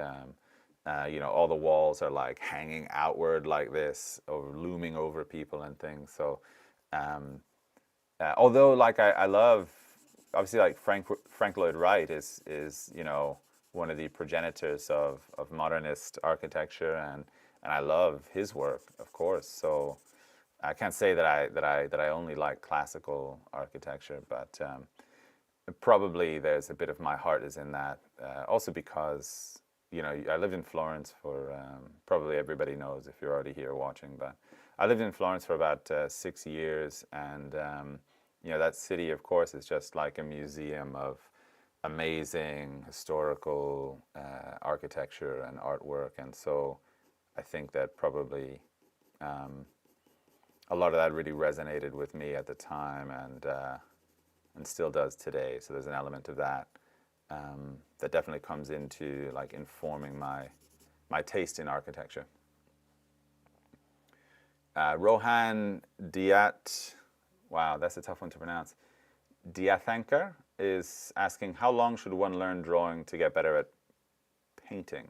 all the walls are like hanging outward like this or looming over people and things. So although like I love, obviously, like Frank Lloyd Wright is one of the progenitors of modernist architecture, and I love his work, of course. So I can't say that I only like classical architecture, but probably there's a bit of my heart is in that. Also because I lived in Florence for probably everybody knows if you're already here watching, but I lived in Florence for about 6 years, and that city, of course, is just like a museum of amazing historical architecture and artwork. And so I think that probably a lot of that really resonated with me at the time, and still does today. So there's an element of that that definitely comes into like informing my taste in architecture. Rohan Diat, wow, that's a tough one to pronounce. Diathankar is asking, how long should one learn drawing to get better at painting?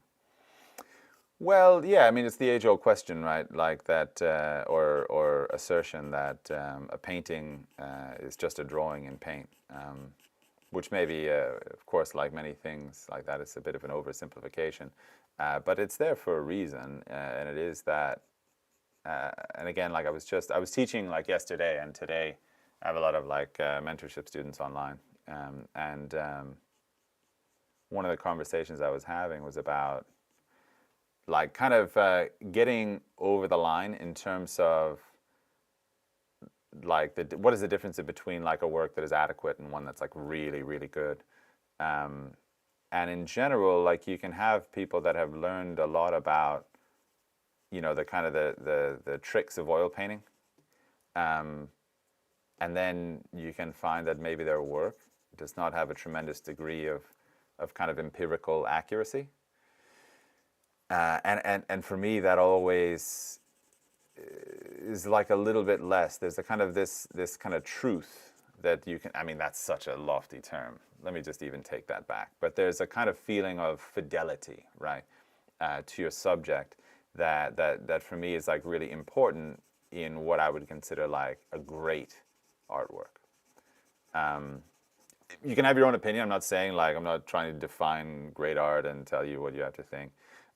Well, yeah, I mean, it's the age-old question, right? Like that, or assertion that a painting is just a drawing in paint, which maybe, of course, like many things like that, it's a bit of an oversimplification, but it's there for a reason, and it is that. And again, like I was teaching like yesterday and today. I have a lot of like mentorship students online, and one of the conversations I was having was about like kind of getting over the line in terms of like what is the difference between like a work that is adequate and one that's like really, really good. And in general, like you can have people that have learned a lot about the kind of the tricks of oil painting, and then you can find that maybe their work does not have a tremendous degree of kind of empirical accuracy. And for me, that always is like a little bit less. There's a kind of this kind of truth that you can, I mean, that's such a lofty term. Let me just even take that back. But there's a kind of feeling of fidelity, right, to your subject that for me is like really important in what I would consider like a great artwork. You can have your own opinion. I'm not saying like, I'm not trying to define great art and tell you what you have to think.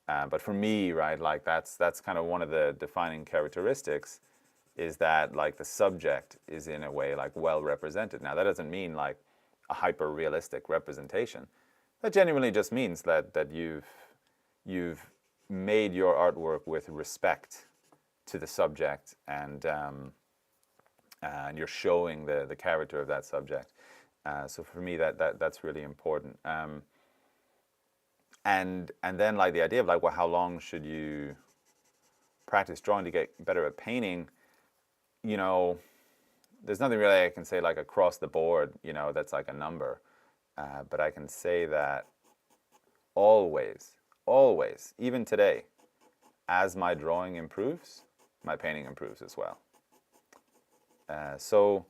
But for me, right, like that's kind of one of the defining characteristics, is that like the subject is in a way like well represented. Now that doesn't mean like a hyper realistic representation. That genuinely just means that you've made your artwork with respect to the subject, and you're showing the character of that subject. So for me, that's really important. And then like the idea of like, well, how long should you practice drawing to get better at painting? There's nothing really I can say like across the board, that's like a number. But I can say that always, even today, as my drawing improves, my painting improves as well. So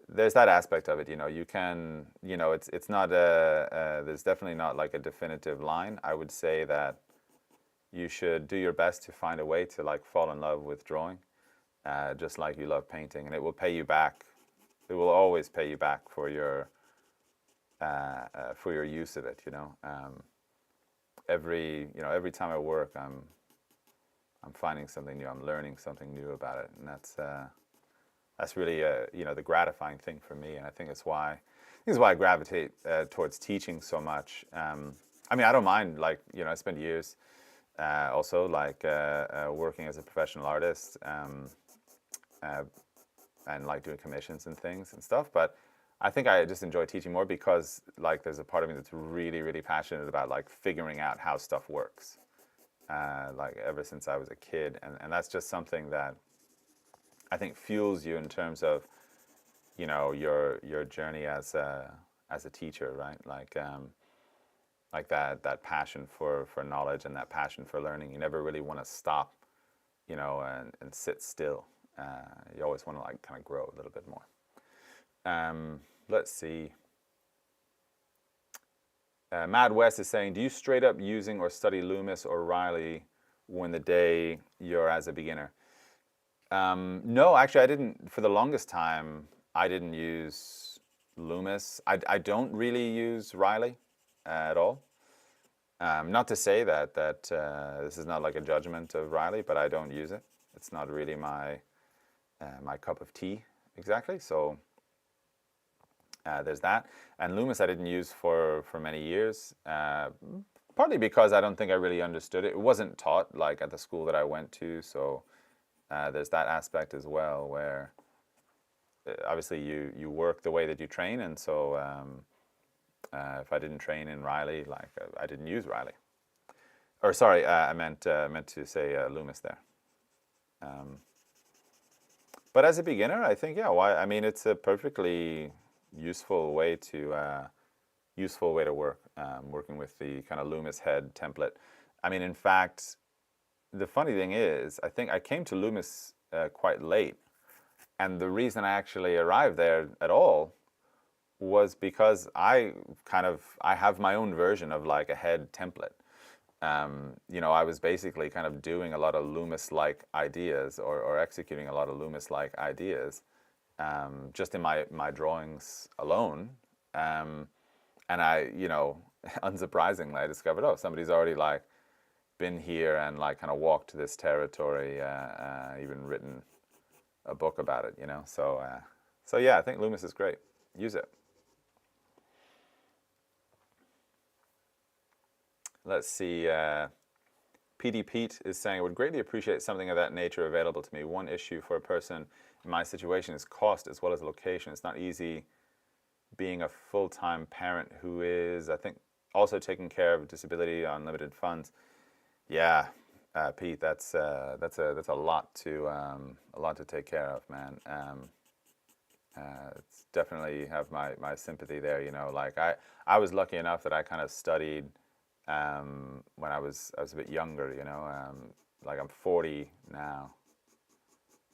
there's that aspect of it. You can, it's not there's definitely not like a definitive line. I would say that you should do your best to find a way to like fall in love with drawing, just like you love painting, and it will pay you back. It will always pay you back for your use of it. Every time I work, I'm finding something new. I'm learning something new about it, and that's really the gratifying thing for me. And I think it's why I gravitate towards teaching so much. I mean, I don't mind, like, I spent years Also, like working as a professional artist, and like doing commissions and things and stuff. But I think I just enjoy teaching more because like there's a part of me that's really, really passionate about like figuring out how stuff works. Like ever since I was a kid, and that's just something that I think fuels you in terms of, you know, your journey as a teacher, right? Like that passion for knowledge and that passion for learning. You never really want to stop, you know, and sit still. You always want to like kind of grow a little bit more. Let's see. Mad West is saying, do you straight up using or study Loomis or Riley when the day you're as a beginner? No, actually, I didn't. For the longest time, I didn't use Loomis. I don't really use Riley at all. Not to say that this is not like a judgment of Riley, but I don't use it. It's not really my my cup of tea exactly. So there's that. And Loomis I didn't use for many years, partly because I don't think I really understood it. It wasn't taught like at the school that I went to, so there's that aspect as well where obviously you work the way that you train, and so if I didn't train in Riley, like I didn't use Riley. Or sorry, I meant to say Loomis there. But as a beginner, I think yeah. Why? I mean, it's a perfectly useful way to work, working with the kind of Loomis head template. I mean, in fact, the funny thing is, I think I came to Loomis quite late, and the reason I actually arrived there at all was because I have my own version of like a head template. You know, I was basically kind of doing a lot of Loomis-like ideas or executing a lot of Loomis-like ideas just in my drawings alone. And I, you know, unsurprisingly, I discovered, oh, somebody's already like been here and like kind of walked this territory, even written a book about it, you know. So yeah, I think Loomis is great. Use it. Let's see. PD Pete is saying, I would greatly appreciate something of that nature available to me. One issue for a person in my situation is cost as well as location. It's not easy being a full-time parent who is, I think, also taking care of disability on limited funds. Yeah, Pete, that's a lot to take care of, man. It's definitely have my sympathy there. You know, like I was lucky enough that I kind of studied when I was a bit younger. You know, like I'm 40 now,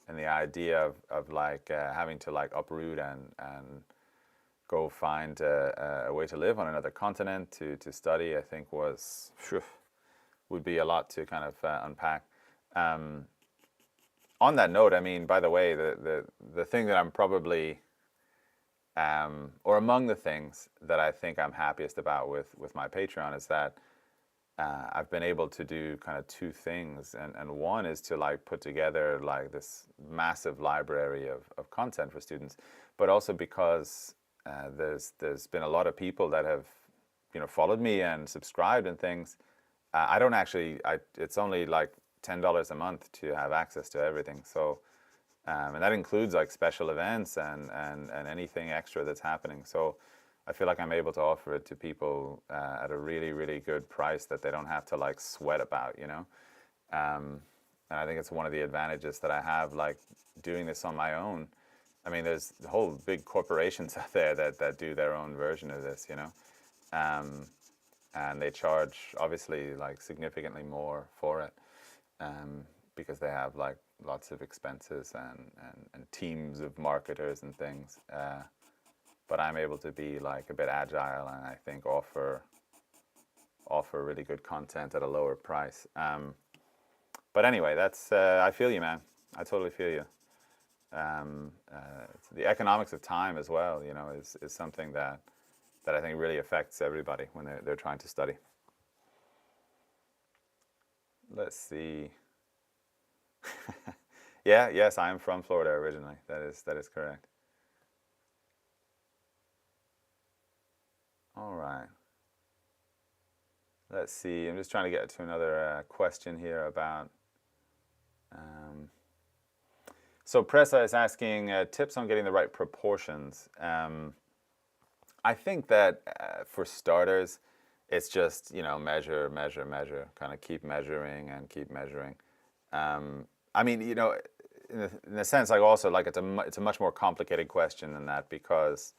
and the idea of like having to like uproot and go find a way to live on another continent to study, I think would be a lot to kind of unpack. On that note, I mean, by the way, the thing that I'm probably, or among the things that I think I'm happiest about with my Patreon is that I've been able to do kind of two things, and one is to like put together like this massive library of content for students, but also because there's been a lot of people that have, you know, followed me and subscribed and things. I don't actually, it's only like $10 a month to have access to everything. So, and that includes like special events and anything extra that's happening. So I feel like I'm able to offer it to people at a really, really good price that they don't have to like sweat about, you know? And I think it's one of the advantages that I have, like doing this on my own. I mean, there's whole big corporations out there that do their own version of this, you know? And they charge obviously like significantly more for it because they have like lots of expenses and teams of marketers and things. But I'm able to be like a bit agile and I think offer really good content at a lower price. But anyway, that's I feel you, man. I totally feel you. The economics of time as well, you know, is something that I think really affects everybody when they're trying to study. Let's see. Yeah, yes, I am from Florida originally. That is correct. All right. let's see. I'm just trying to get to another question here about. So Pressa is asking tips on getting the right proportions. I think that for starters, it's just measure, measure, measure. Kind of keep measuring and keep measuring. I mean, in a sense, like also like it's a much more complicated question than that because,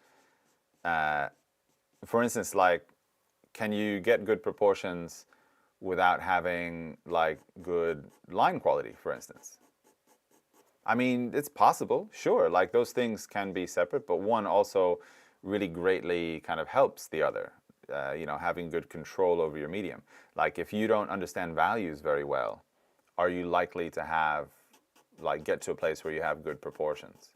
for instance, like, can you get good proportions without having like good line quality, for instance? I mean, it's possible, sure. Like those things can be separate, but one also really greatly kind of helps the other. Having good control over your medium. Like if you don't understand values very well, are you likely to get to a place where you have good proportions?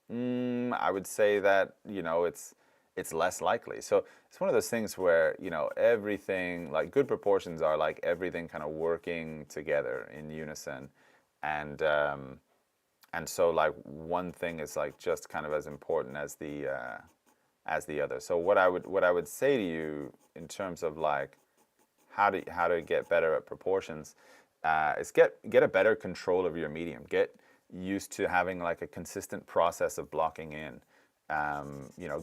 I would say that it's less likely. So it's one of those things where everything, like good proportions are like everything kind of working together in unison, and so like one thing is like just kind of as important as the other. So what I would say to you in terms of like how to get better at proportions is get a better control of your medium. Get used to having like a consistent process of blocking in.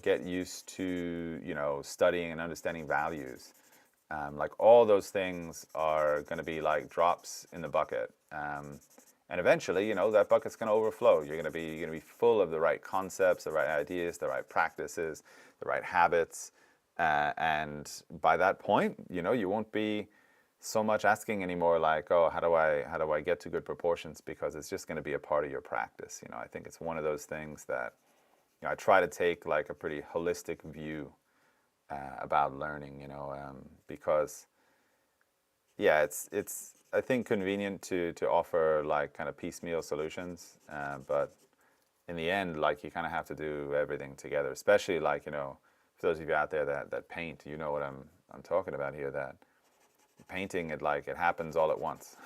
Get used to studying and understanding values. Like all those things are going to be like drops in the bucket. And eventually, that bucket's going to overflow. You're going to be full of the right concepts, the right ideas, the right practices, the right habits, and by that point, you won't be so much asking anymore. Like, oh, how do I get to good proportions? Because it's just going to be a part of your practice. I think it's one of those things that I try to take like a pretty holistic view about learning. Because yeah, it's I think convenient to offer like kind of piecemeal solutions, but in the end, like you kind of have to do everything together. Especially like for those of you out there that paint, what I'm talking about here. That painting it happens all at once.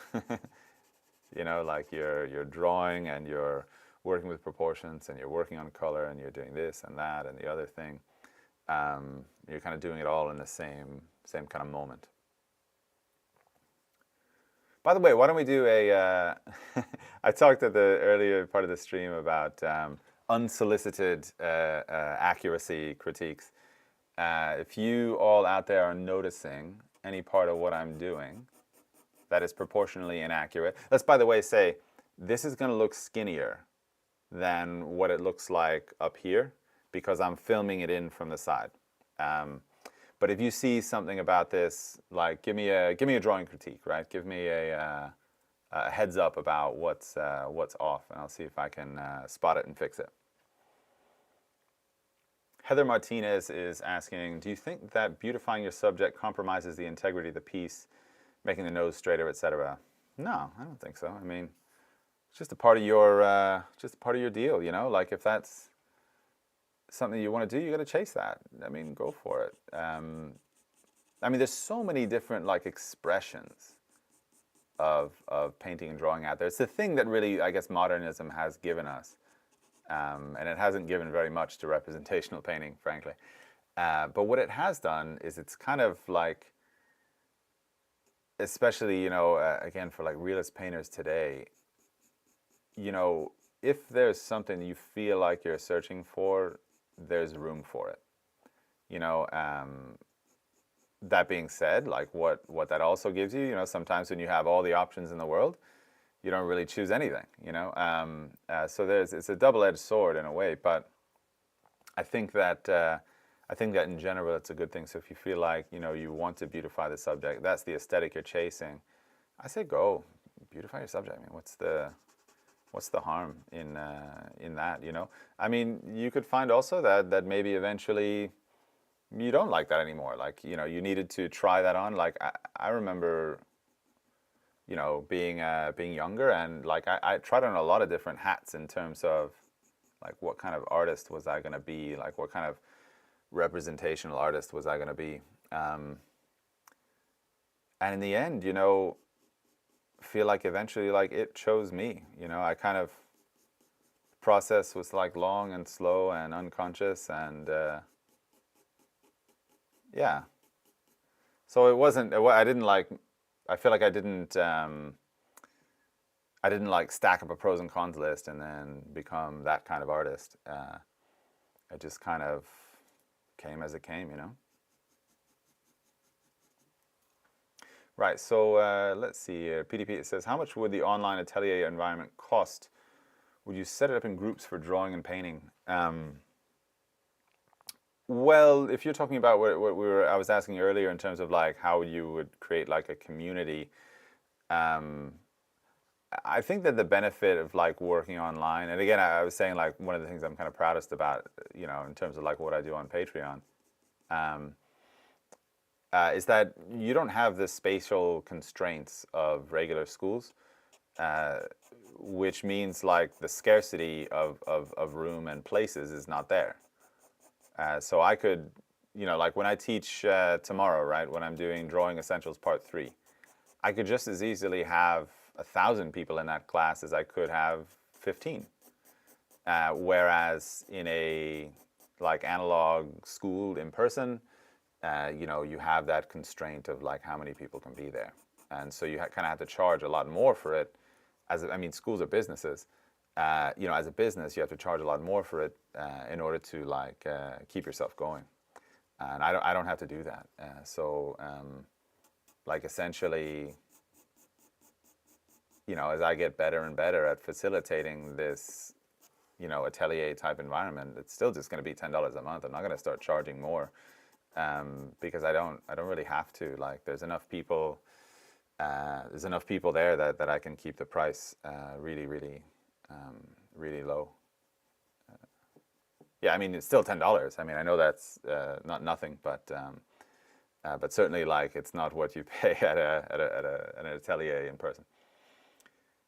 Like you're drawing and you're working with proportions and you're working on color and you're doing this and that and the other thing. You're kind of doing it all in the same kind of moment. By the way, why don't we do a... I talked at the earlier part of the stream about unsolicited accuracy critiques. If you all out there are noticing any part of what I'm doing that is proportionally inaccurate, let's, by the way, say this is going to look skinnier than what it looks like up here because I'm filming it in from the side. But if you see something about this, like give me a drawing critique, right? Give me a heads up about what's off, and I'll see if I can spot it and fix it. Heather Martinez is asking, do you think that beautifying your subject compromises the integrity of the piece, making the nose straighter, etc.? No, I don't think so. I mean, it's just a part of your deal, Like if that's something you want to do, you got to chase that. I mean, go for it. I mean, there's so many different like expressions of painting and drawing out there. It's the thing that really, I guess, modernism has given us, and it hasn't given very much to representational painting, frankly. But what it has done is it's kind of like, especially again for like realist painters today, if there's something you feel like you're searching for, there's room for it. That being said, like what that also gives you, sometimes when you have all the options in the world, you don't really choose anything, so it's a double-edged sword in a way, but I think that in general it's a good thing. So if you feel like you want to beautify the subject, that's the aesthetic you're chasing, I say go beautify your subject. I mean, what's the harm in that? I mean, you could find also that maybe eventually you don't like that anymore. Like you needed to try that on. Like I remember, being younger, and like I tried on a lot of different hats in terms of like what kind of artist was I going to be, like what kind of representational artist was I going to be, and in the end, feel like eventually like it chose me. I kind of, the process was like long and slow and unconscious, and yeah, So it wasn't. I didn't like. I feel like I didn't. I didn't like stack up a pros and cons list and then become that kind of artist. It just kind of came as it came, you know. Right. So let's see. PDP says, how much would the online atelier environment cost? Would you set it up in groups for drawing and painting? Well, if you're talking about I was asking earlier in terms of like how you would create like a community, I think that the benefit of like working online, and again, I was saying like one of the things I'm kind of proudest about, you know, in terms of like what I do on Patreon, is that you don't have the spatial constraints of regular schools, which means like the scarcity of room and places is not there. So I could, you know, like when I teach tomorrow, right, when I'm doing Drawing Essentials Part 3, I could just as easily have 1,000 people in that class as I could have 15. Whereas in a like analog school in person, you know, you have that constraint of like how many people can be there. And so you kind of have to charge a lot more for it. I mean, schools are businesses. You know, as a business, you have to charge a lot more for it in order to like keep yourself going. And I don't have to do that. Like essentially, you know, as I get better and better at facilitating this, you know, atelier type environment, it's still just going to be $10 a month. I'm not going to start charging more because I don't really have to. Like, there's enough people. There's enough people there that I can keep the price really low. Yeah, I mean, it's still $10. I mean, I know that's not nothing, but certainly like it's not what you pay at an atelier in person.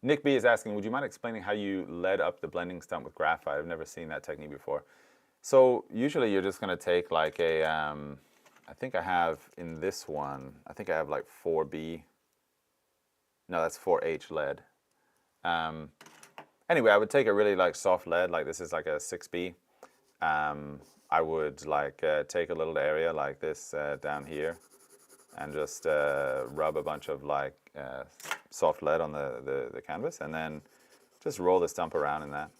Nick B is asking, would you mind explaining how you lead up the blending stump with graphite? I've never seen that technique before. So usually you're just going to take like a, I think I have in this one, I think I have like 4B. No, that's 4H lead. Anyway, I would take a really like soft lead, like this is like a 6B. I would like take a little area like this down here and just rub a bunch of like soft lead on the canvas and then just roll the stump around in that.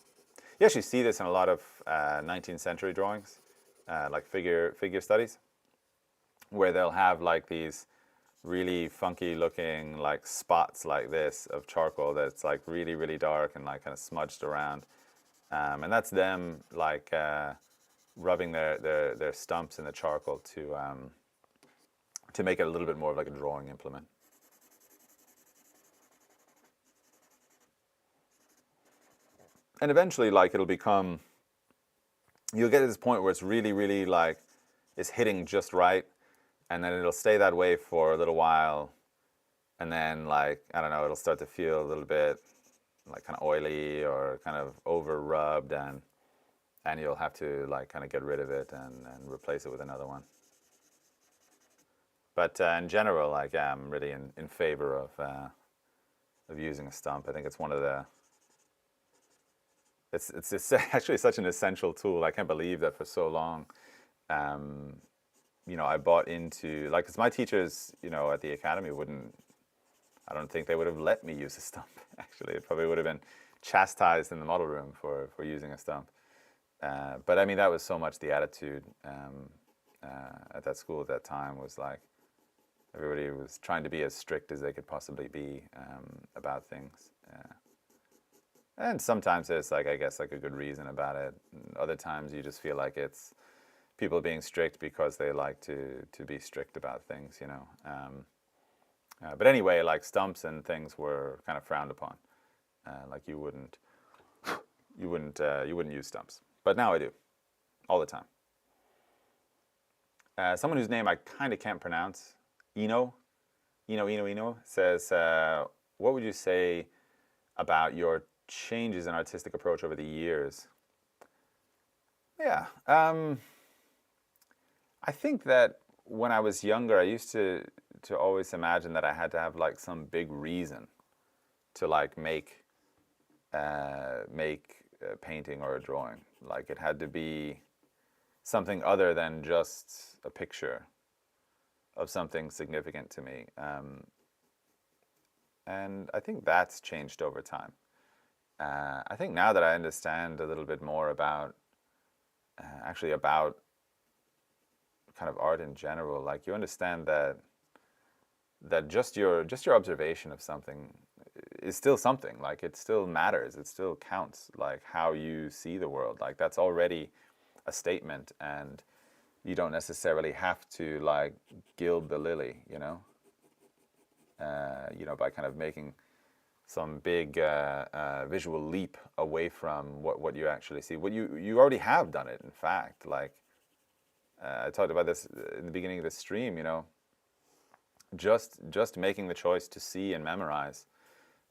You actually see this in a lot of 19th century drawings, like figure studies, where they'll have like these really funky looking like spots like this of charcoal that's like really dark and like kind of smudged around. And that's them like rubbing their stumps in the charcoal to make it a little bit more of like a drawing implement. And eventually, like you'll get to this point where it's really like it's hitting just right, and then it'll stay that way for a little while, and then like I don't know, it'll start to feel a little bit like kind of oily or kind of over rubbed, and you'll have to like kind of get rid of it and replace it with another one. But in general, like yeah, I'm really in favor of using a stump. I think it's one of the it's actually such an essential tool. I can't believe that for so long. You know, I bought into like, cause my teachers, you know, at the academy I don't think they would have let me use a stump. Actually, it probably would have been chastised in the model room for using a stump. But I mean, that was so much the attitude at that school at that time was like, everybody was trying to be as strict as they could possibly be about things. And sometimes there's like, I guess, like a good reason about it. And other times you just feel like it's people being strict because they like to be strict about things, you know. But anyway, like stumps and things were kind of frowned upon. Like you wouldn't use stumps. But now I do, all the time. Someone whose name I kind of can't pronounce, Eno, says, what would you say about your changes in artistic approach over the years? Yeah, I think that when I was younger, I used to always imagine that I had to have like some big reason to like make a painting or a drawing. Like it had to be something other than just a picture. of something significant to me. And I think that's changed over time. I think now that I understand a little bit more about, actually about kind of art in general, like you understand that just your observation of something is still something. Like it still matters. It still counts. Like how you see the world. Like that's already a statement, and you don't necessarily have to like gild the lily, by kind of making some big visual leap away from what you actually see. What you already have done it. In fact, like I talked about this in the beginning of the stream. Just making the choice to see and memorize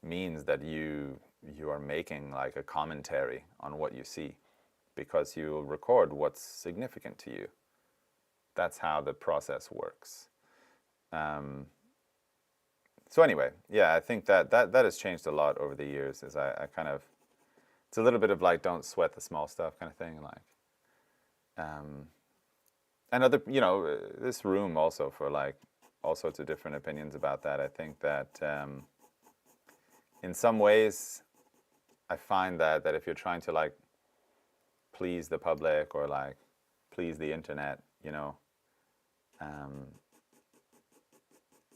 means that you are making like a commentary on what you see, because you record what's significant to you. That's how the process works. So anyway, yeah, I think that has changed a lot over the years. As I kind of, it's a little bit of like don't sweat the small stuff kind of thing, like, and other, this room also for like all sorts of different opinions about that. I think that in some ways, I find that if you're trying to like please the public or like please the internet,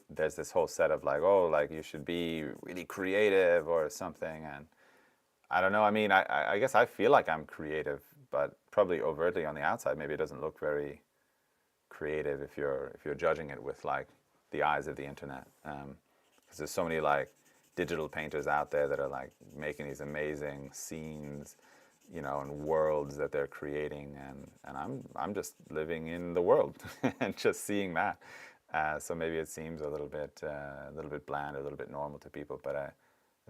there's this whole set of like, oh, like you should be really creative or something. And I don't know. I mean, I guess I feel like I'm creative, but probably overtly on the outside, maybe it doesn't look very creative if you're judging it with like the eyes of the internet. Because there's so many like digital painters out there that are like making these amazing scenes, and worlds that they're creating, and I'm just living in the world and just seeing that. So maybe it seems a little bit bland, a little bit normal to people, but I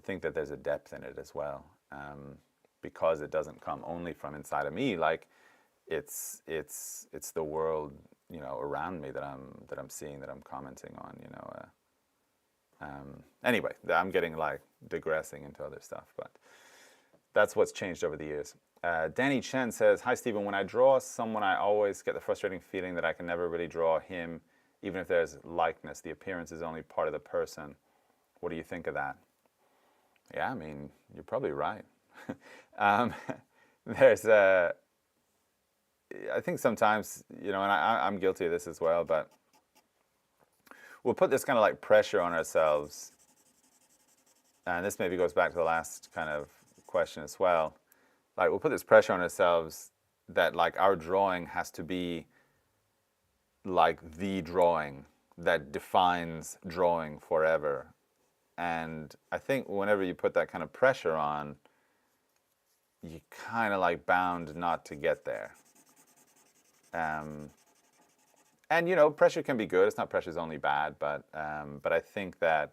think that there's a depth in it as well, because it doesn't come only from inside of me. Like it's the world around me that I'm seeing, that I'm commenting on. Anyway, I'm getting like digressing into other stuff, but that's what's changed over the years. Danny Chen says, "Hi Stephen, when I draw someone, I always get the frustrating feeling that I can never really draw him. Even if there's likeness, the appearance is only part of the person. What do you think of that?" Yeah, I mean, you're probably right. There's I think sometimes, and I'm guilty of this as well, but we'll put this kind of like pressure on ourselves. And this maybe goes back to the last kind of question as well. Like we'll put this pressure on ourselves that like our drawing has to be like the drawing that defines drawing forever. And I think whenever you put that kind of pressure on, you kind of like bound not to get there. And pressure can be good. It's not pressure's only bad, but I think that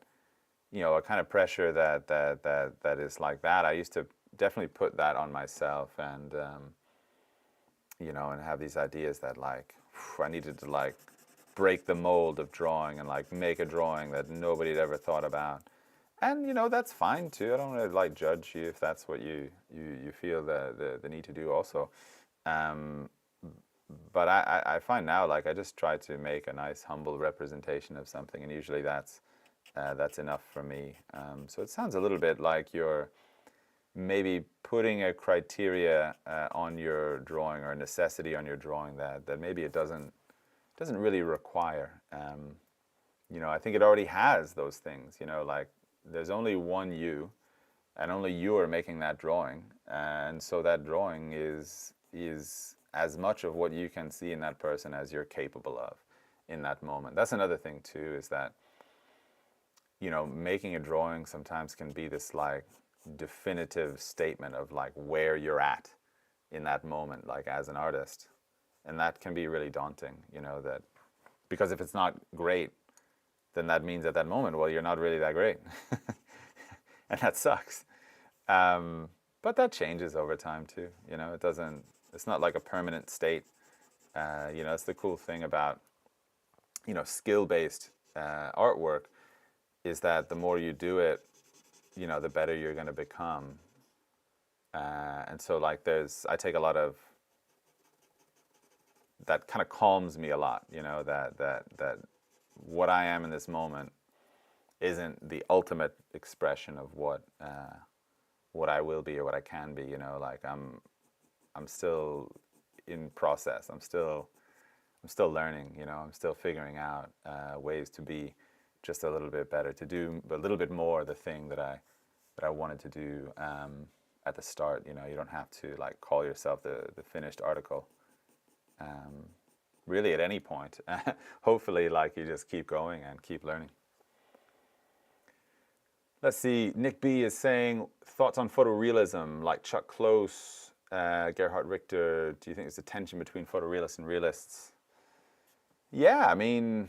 a kind of pressure that is like that. I used to definitely put that on myself, and and have these ideas that like I needed to like break the mold of drawing and like make a drawing that nobody had ever thought about. And that's fine too. I don't want to like judge you if that's what you feel the need to do also. But I find now like I just try to make a nice humble representation of something, and usually that's enough for me. So it sounds a little bit like you're maybe putting a criteria on your drawing, or a necessity on your drawing that maybe it doesn't really require. I think it already has those things. Like there's only one you, and only you are making that drawing, and so that drawing is as much of what you can see in that person as you're capable of in that moment. That's another thing too, is that making a drawing sometimes can be this like definitive statement of like where you're at in that moment, like as an artist. And that can be really daunting, that because if it's not great, then that means at that moment, well, you're not really that great. And that sucks. But that changes over time too. It's not like a permanent state. It's the cool thing about, skill-based artwork, is that the more you do it, the better you're going to become. And so like I take a lot of, that kind of calms me a lot, that what I am in this moment isn't the ultimate expression of what I will be or what I can be. You know, like I'm still in process. I'm still learning. You know, I'm still figuring out ways to be just a little bit better, to do a little bit more the thing that I wanted to do at the start. You know, you don't have to like call yourself the finished article. Really, at any point. Hopefully, like you just keep going and keep learning. Let's see. Nick B is saying thoughts on photorealism, like Chuck Close, Gerhard Richter. Do you think there's a tension between photorealists and realists? Yeah, I mean,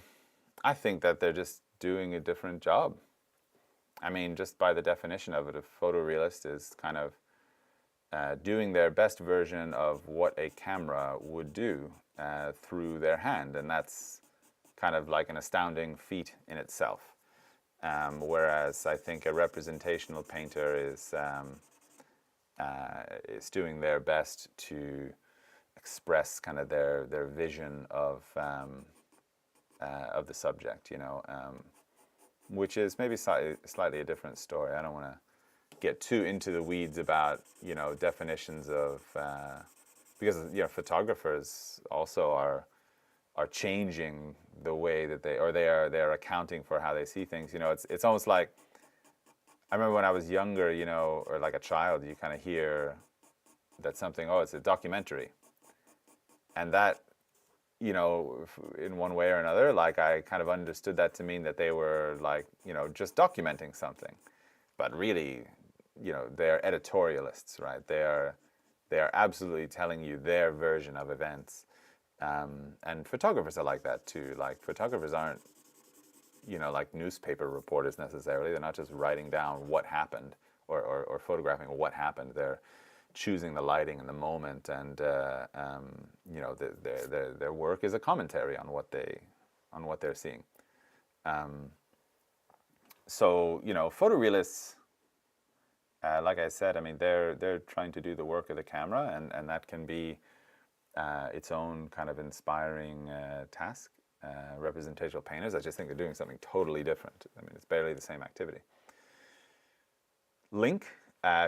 I think that they're just doing a different job. I mean, just by the definition of it, a photorealist is kind of doing their best version of what a camera would do through their hand, and that's kind of like an astounding feat in itself. Whereas I think a representational painter is doing their best to express kind of their vision of the subject, you know, which is maybe slightly a different story. I don't want to get too into the weeds about, you know, definitions of because, you know, photographers also are changing the way that they're accounting for how they see things. You know, it's almost like, I remember when I was younger, you know, or like a child, you kind of hear that something, oh, it's a documentary, and that, you know, in one way or another, like I kind of understood that to mean that they were like, you know, just documenting something, but really, you know, they're editorialists, right? They are absolutely telling you their version of events. And photographers are like that too. Like photographers aren't, you know, like newspaper reporters necessarily. They're not just writing down what happened or photographing what happened. They're choosing the lighting and the moment, and you know, their work is a commentary on what they're seeing. So, you know, photorealists, like I said, I mean, they're trying to do the work of the camera, and that can be its own kind of inspiring task. Representational painters, I just think they're doing something totally different. I mean, it's barely the same activity. Link,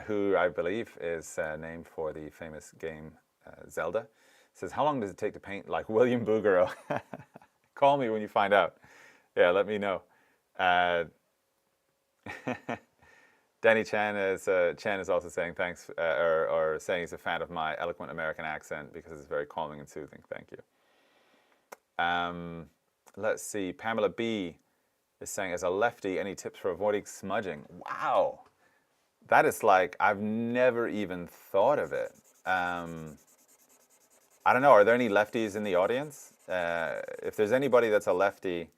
who I believe is named for the famous game Zelda, says, how long does it take to paint like William Bouguereau? Call me when you find out. Yeah, let me know. Danny Chan is also saying thanks, or saying he's a fan of my eloquent American accent because it's very calming and soothing. Thank you. Let's see. Pamela B is saying, as a lefty, any tips for avoiding smudging? Wow. That is like, I've never even thought of it. I don't know. Are there any lefties in the audience? If there's anybody that's a lefty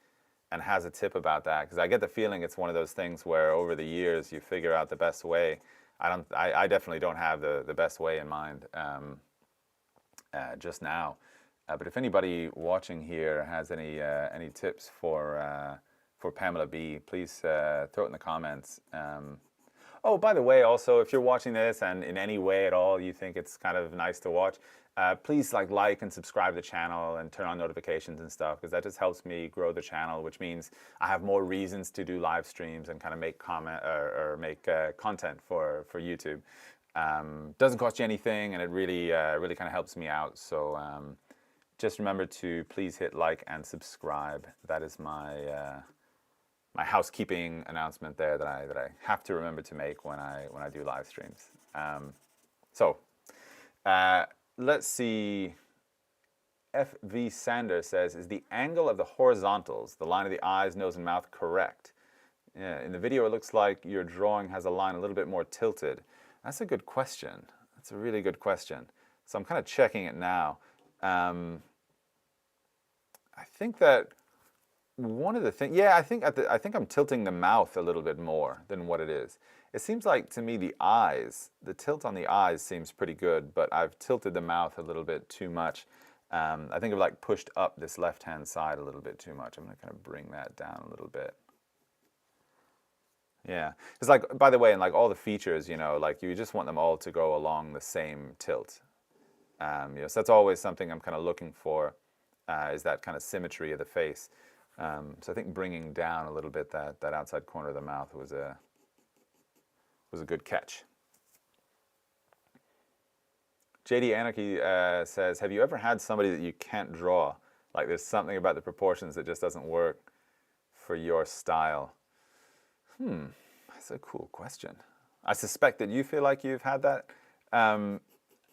and has a tip about that, because I get the feeling it's one of those things where over the years you figure out the best way. I definitely don't have the best way in mind just now. But if anybody watching here has any tips for Pamela B, please throw it in the comments. Oh, by the way, also, if you're watching this and in any way at all you think it's kind of nice to watch, please like and subscribe to the channel and turn on notifications and stuff, because that just helps me grow the channel, which means I have more reasons to do live streams and kind of make make content for YouTube. Doesn't cost you anything, and it really kind of helps me out. So just remember to please hit like and subscribe. That is my my housekeeping announcement there that I have to remember to make when I do live streams. Let's see. FV Sander says, is the angle of the horizontals, the line of the eyes, nose, and mouth, correct? Yeah, in the video, it looks like your drawing has a line a little bit more tilted. That's a good question. That's a really good question. So I'm kind of checking it now. I think that one of the things, yeah, I think I'm tilting the mouth a little bit more than what it is. It seems like to me the tilt on the eyes seems pretty good, but I've tilted the mouth a little bit too much. I think I've like pushed up this left-hand side a little bit too much. I'm going to kind of bring that down a little bit. Yeah, it's like, by the way, in like all the features, you know, like you just want them all to go along the same tilt. You know, so that's always something I'm kind of looking for, is that kind of symmetry of the face. So I think bringing down a little bit that outside corner of the mouth was a good catch. JD Anarchy says, have you ever had somebody that you can't draw? Like there's something about the proportions that just doesn't work for your style? That's a cool question. I suspect that you feel like you've had that.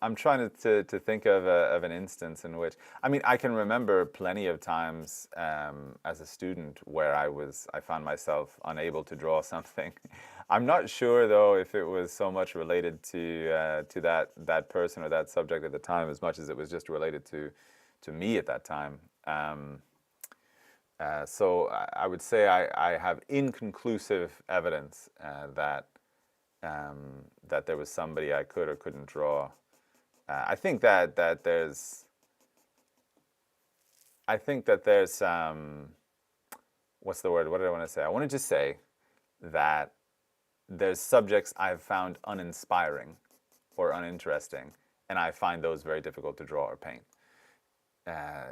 I'm trying to think of an instance in which, I mean, I can remember plenty of times as a student where I found myself unable to draw something. I'm not sure though if it was so much related to that person or that subject at the time as much as it was just related to me at that time. So I would say I have inconclusive evidence that there was somebody I could or couldn't draw. I think that there's what's the word? What did I want to say? I wanted to say that there's subjects I've found uninspiring or uninteresting, and I find those very difficult to draw or paint.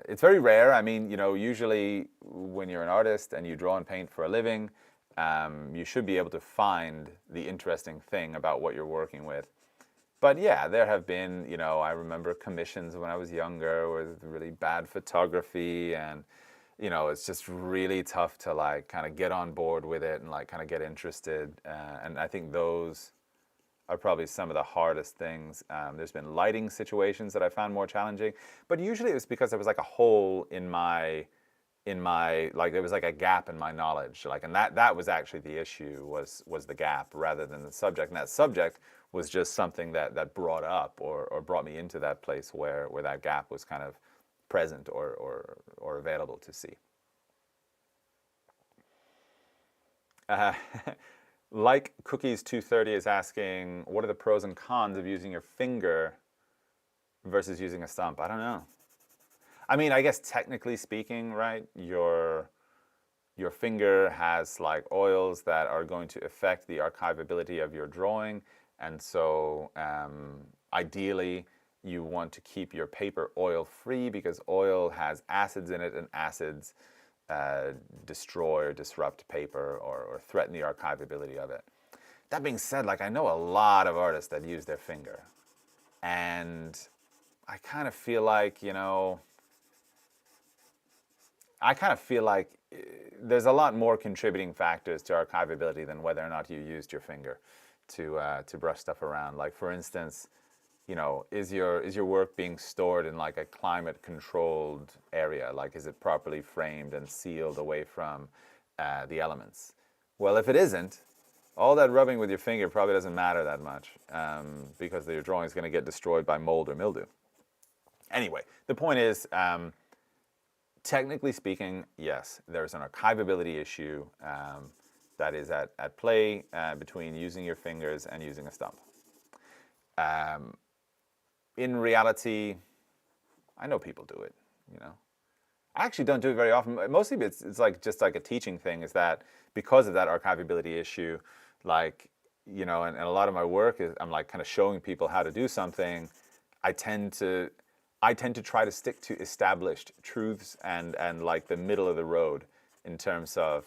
It's very rare. I mean, usually when you're an artist and you draw and paint for a living, you should be able to find the interesting thing about what you're working with. But yeah, there have been, I remember commissions when I was younger with really bad photography, and it's just really tough to like kind of get on board with it and like kind of get interested. And I think those are probably some of the hardest things. There's been lighting situations that I found more challenging, but usually it was because there was like a hole in my like there was like a gap in my knowledge, like, and that was actually the issue, was the gap rather than the subject. And that subject was just something that brought up or brought me into that place where that gap was kind of present or available to see. Like Cookies 230 is asking, what are the pros and cons of using your finger versus using a stump? I don't know. I mean, I guess technically speaking, right, your finger has like oils that are going to affect the archivability of your drawing. And so ideally, you want to keep your paper oil free because oil has acids in it, and acids destroy or disrupt paper or threaten the archivability of it. That being said, like I know a lot of artists that use their finger, and I kind of feel like, there's a lot more contributing factors to archivability than whether or not you used your finger to brush stuff around. Like for instance, is your work being stored in like a climate controlled area? Like is it properly framed and sealed away from the elements? Well, if it isn't, all that rubbing with your finger probably doesn't matter that much because your drawing is going to get destroyed by mold or mildew. Anyway, the point is, technically speaking, yes, there's an archivability issue that is at play between using your fingers and using a stump. In reality, I know people do it, I actually don't do it very often. Mostly it's like just like a teaching thing, is that because of that archivability issue, like, and a lot of my work is I'm like kind of showing people how to do something. I tend to try to stick to established truths and like the middle of the road in terms of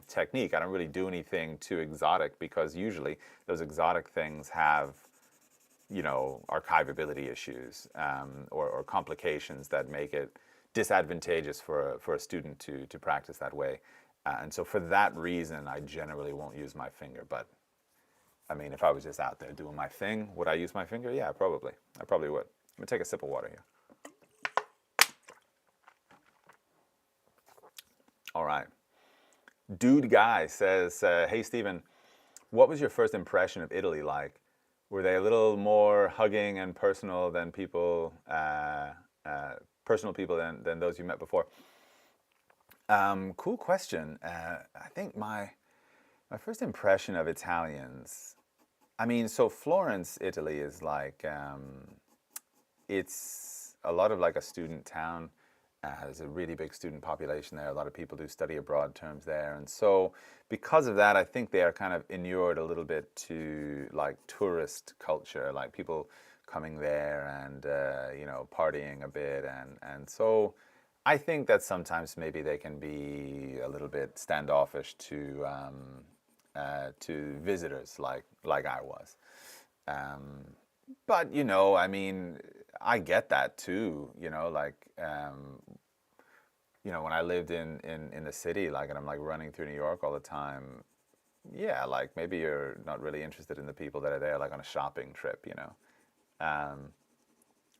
technique. I don't really do anything too exotic because usually those exotic things have, archivability issues or complications that make it disadvantageous for a student to practice that way. And so for that reason, I generally won't use my finger. But I mean, if I was just out there doing my thing, would I use my finger? Yeah, probably. I probably would. I'm going to take a sip of water here. All right. Dude Guy says, hey, Stephen, what was your first impression of Italy like? Were they a little more hugging and personal than people, personal people than those you met before? Cool question. I think my first impression of Italians, I mean, so Florence, Italy is like, it's a lot of like a student town. There's a really big student population there. A lot of people do study abroad terms there. And so because of that, I think they are kind of inured a little bit to like tourist culture, like people coming there and, partying a bit. And so I think that sometimes maybe they can be a little bit standoffish to visitors, like I was. Um, but I mean, I get that too. When I lived in the city, like, and I'm like running through New York all the time. Yeah, like maybe you're not really interested in the people that are there, like on a shopping trip. Um,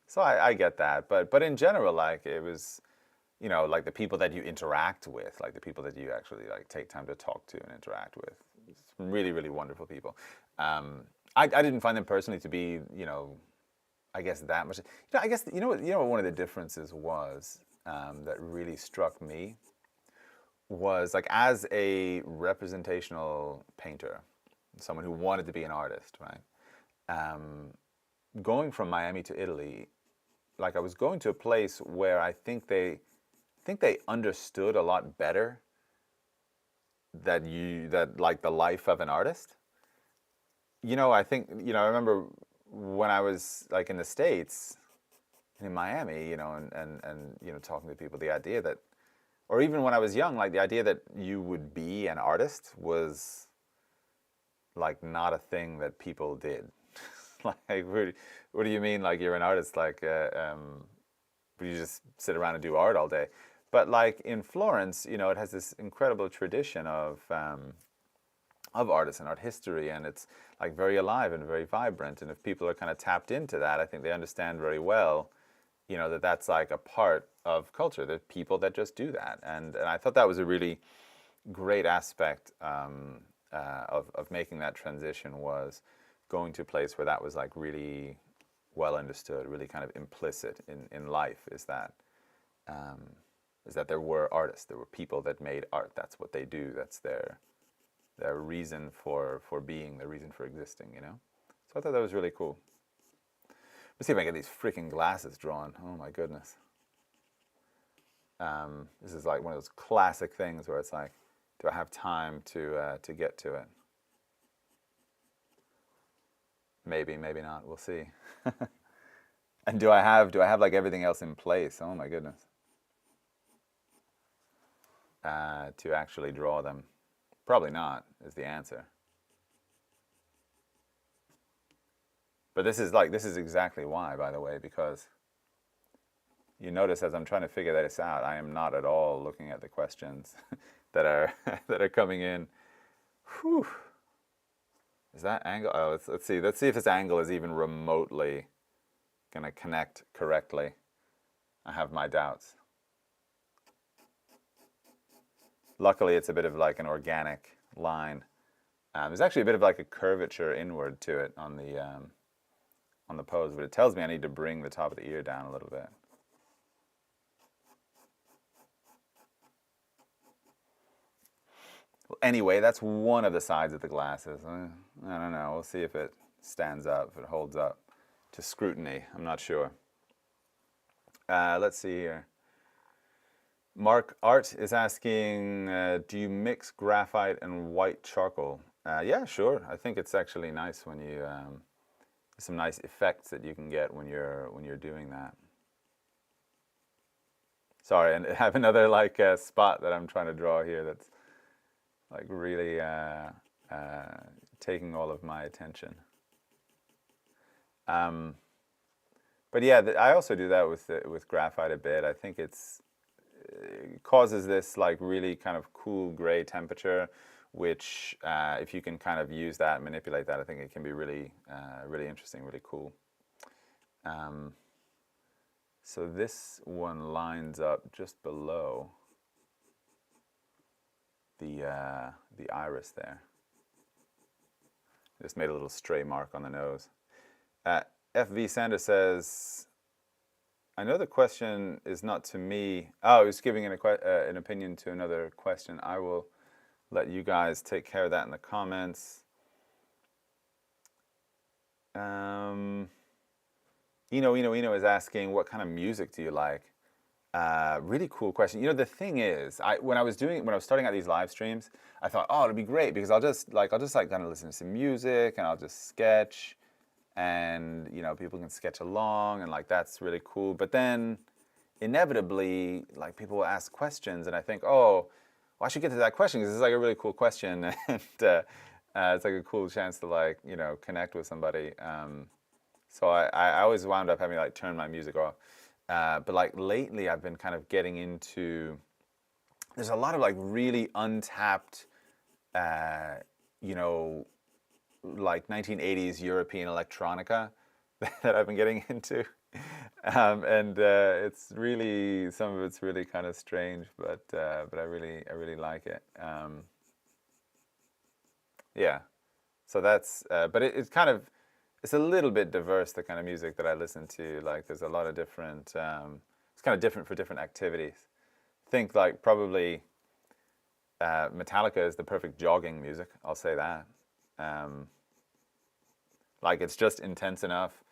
so I get that, but in general, like it was, like the people that you interact with, like the people that you actually like take time to talk to and interact with, some really really wonderful people. Um, I didn't find them personally to be, I guess that much. I guess what one of the differences was that really struck me was like as a representational painter, someone who wanted to be an artist, right? Um, Going from Miami to Italy, like I was going to a place where I think they understood a lot better that like the life of an artist. I think I remember when I was like in the States, in Miami, and talking to people, the idea that, or even when I was young, like the idea that you would be an artist was like not a thing that people did. Like, what do you mean? Like you're an artist? Like, would you just sit around and do art all day? But like in Florence, it has this incredible tradition of artists and art history, and it's like very alive and very vibrant. And if people are kind of tapped into that, I think they understand very well, that that's like a part of culture. There's people that just do that, and I thought that was a really great aspect of making that transition, was going to a place where that was like really well understood, really kind of implicit in life, um, is that there were artists, there were people that made art. That's what they do. That's their reason for being, their reason for existing. So I thought that was really cool. Let's see if I can get these freaking glasses drawn. Oh my goodness. This is like one of those classic things where it's like, do I have time to get to it? Maybe, maybe not. We'll see. And do I have like everything else in place? Oh my goodness. To actually draw them? Probably not, is the answer. But this is exactly why, by the way, because you notice as I'm trying to figure this out, I am not at all looking at the questions that are that are coming in. Whew. Is that angle? Oh, let's see. Let's see if this angle is even remotely gonna connect correctly. I have my doubts. Luckily, it's a bit of like an organic line. There's actually a bit of like a curvature inward to it on the pose, but it tells me I need to bring the top of the ear down a little bit. Well, anyway, that's one of the sides of the glasses. I don't know. We'll see if it stands up, if it holds up to scrutiny. I'm not sure. Let's see here. Mark Art is asking, do you mix graphite and white charcoal? Yeah, sure. I think it's actually nice when you some nice effects that you can get when you're doing that. Sorry, and I have another like spot that I'm trying to draw here that's like really taking all of my attention. But yeah, I also do that with graphite a bit. I think it causes this like really kind of cool gray temperature, which if you can kind of use that, manipulate that, I think it can be really, really interesting, really cool. So this one lines up just below the iris there. Just made a little stray mark on the nose. FV Sanders says, I know the question is not to me. Oh, he's giving an opinion to another question. I will let you guys take care of that in the comments. Eno is asking, what kind of music do you like? Really cool question. The thing is, when I was starting out these live streams, I thought, oh, it'll be great because I'll just kind of listen to some music and I'll just sketch, and people can sketch along, and like that's really cool. But then inevitably, like people will ask questions, and I think, oh, well, I should get to that question because it's like a really cool question, and it's like a cool chance to like connect with somebody. So I always wound up having to like turn my music off. But like lately, I've been kind of getting into. There's a lot of like really untapped, uh, you know, like 1980s European electronica that I've been getting into. And it's really some of it's really kind of strange, but I really like it. Yeah, so that's but it's kind of it's a little bit diverse, the kind of music that I listen to. Like there's a lot of different. It's kind of different for different activities. Think like probably Metallica is the perfect jogging music. I'll say that. Um, like it's just intense enough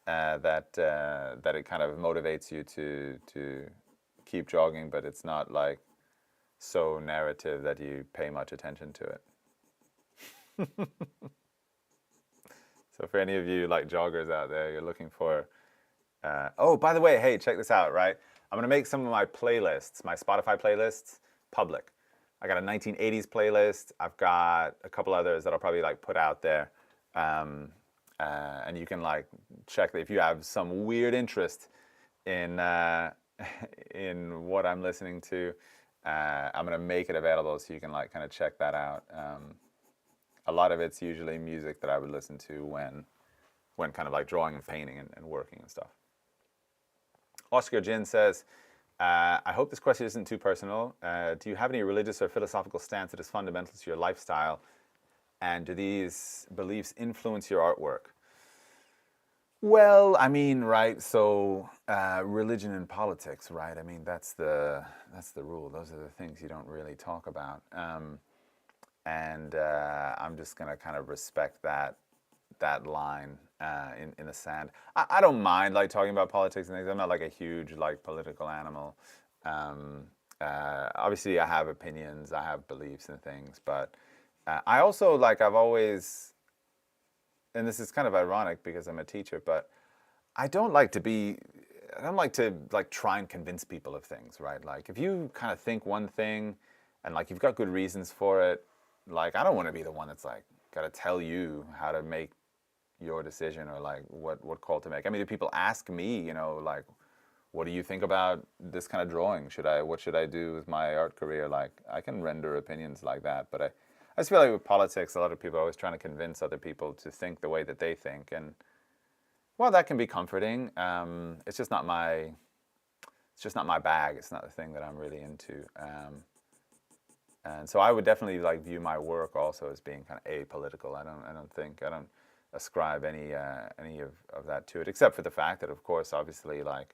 that it kind of motivates you to keep jogging, but it's not like so narrative that you pay much attention to it. So for any of you like joggers out there, you're looking for. Oh, by the way, hey, check this out, right? I'm gonna make some of my playlists, my Spotify playlists, public. I got a 1980s playlist. I've got a couple others that I'll probably like put out there. And you can like check if you have some weird interest in in what I'm listening to. I'm gonna make it available so you can like kind of check that out. A lot of it's usually music that I would listen to when kind of like drawing and painting and working and stuff. Oscar Jin says, I hope this question isn't too personal. Do you have any religious or philosophical stance that is fundamental to your lifestyle? And do these beliefs influence your artwork? Well, I mean, right. So, religion and politics, right? I mean, that's the rule. Those are the things you don't really talk about. And I'm just gonna kind of respect that line in the sand. I don't mind like talking about politics and things. I'm not like a huge like political animal. Obviously, I have opinions, I have beliefs and things, but I also like I've always, and this is kind of ironic because I'm a teacher, but I don't like to be. I don't like to like try and convince people of things, right? Like if you kind of think one thing, and like you've got good reasons for it, like I don't want to be the one that's like got to tell you how to make your decision or like what call to make. I mean, if people ask me, like, what do you think about this kind of drawing? What should I do with my art career? Like, I can render opinions like that, but I just feel like with politics, a lot of people are always trying to convince other people to think the way that they think, and well, that can be comforting. It's just not my bag. It's not the thing that I'm really into. And so I would definitely like view my work also as being kind of apolitical. I don't ascribe any of that to it, except for the fact that, of course, obviously, like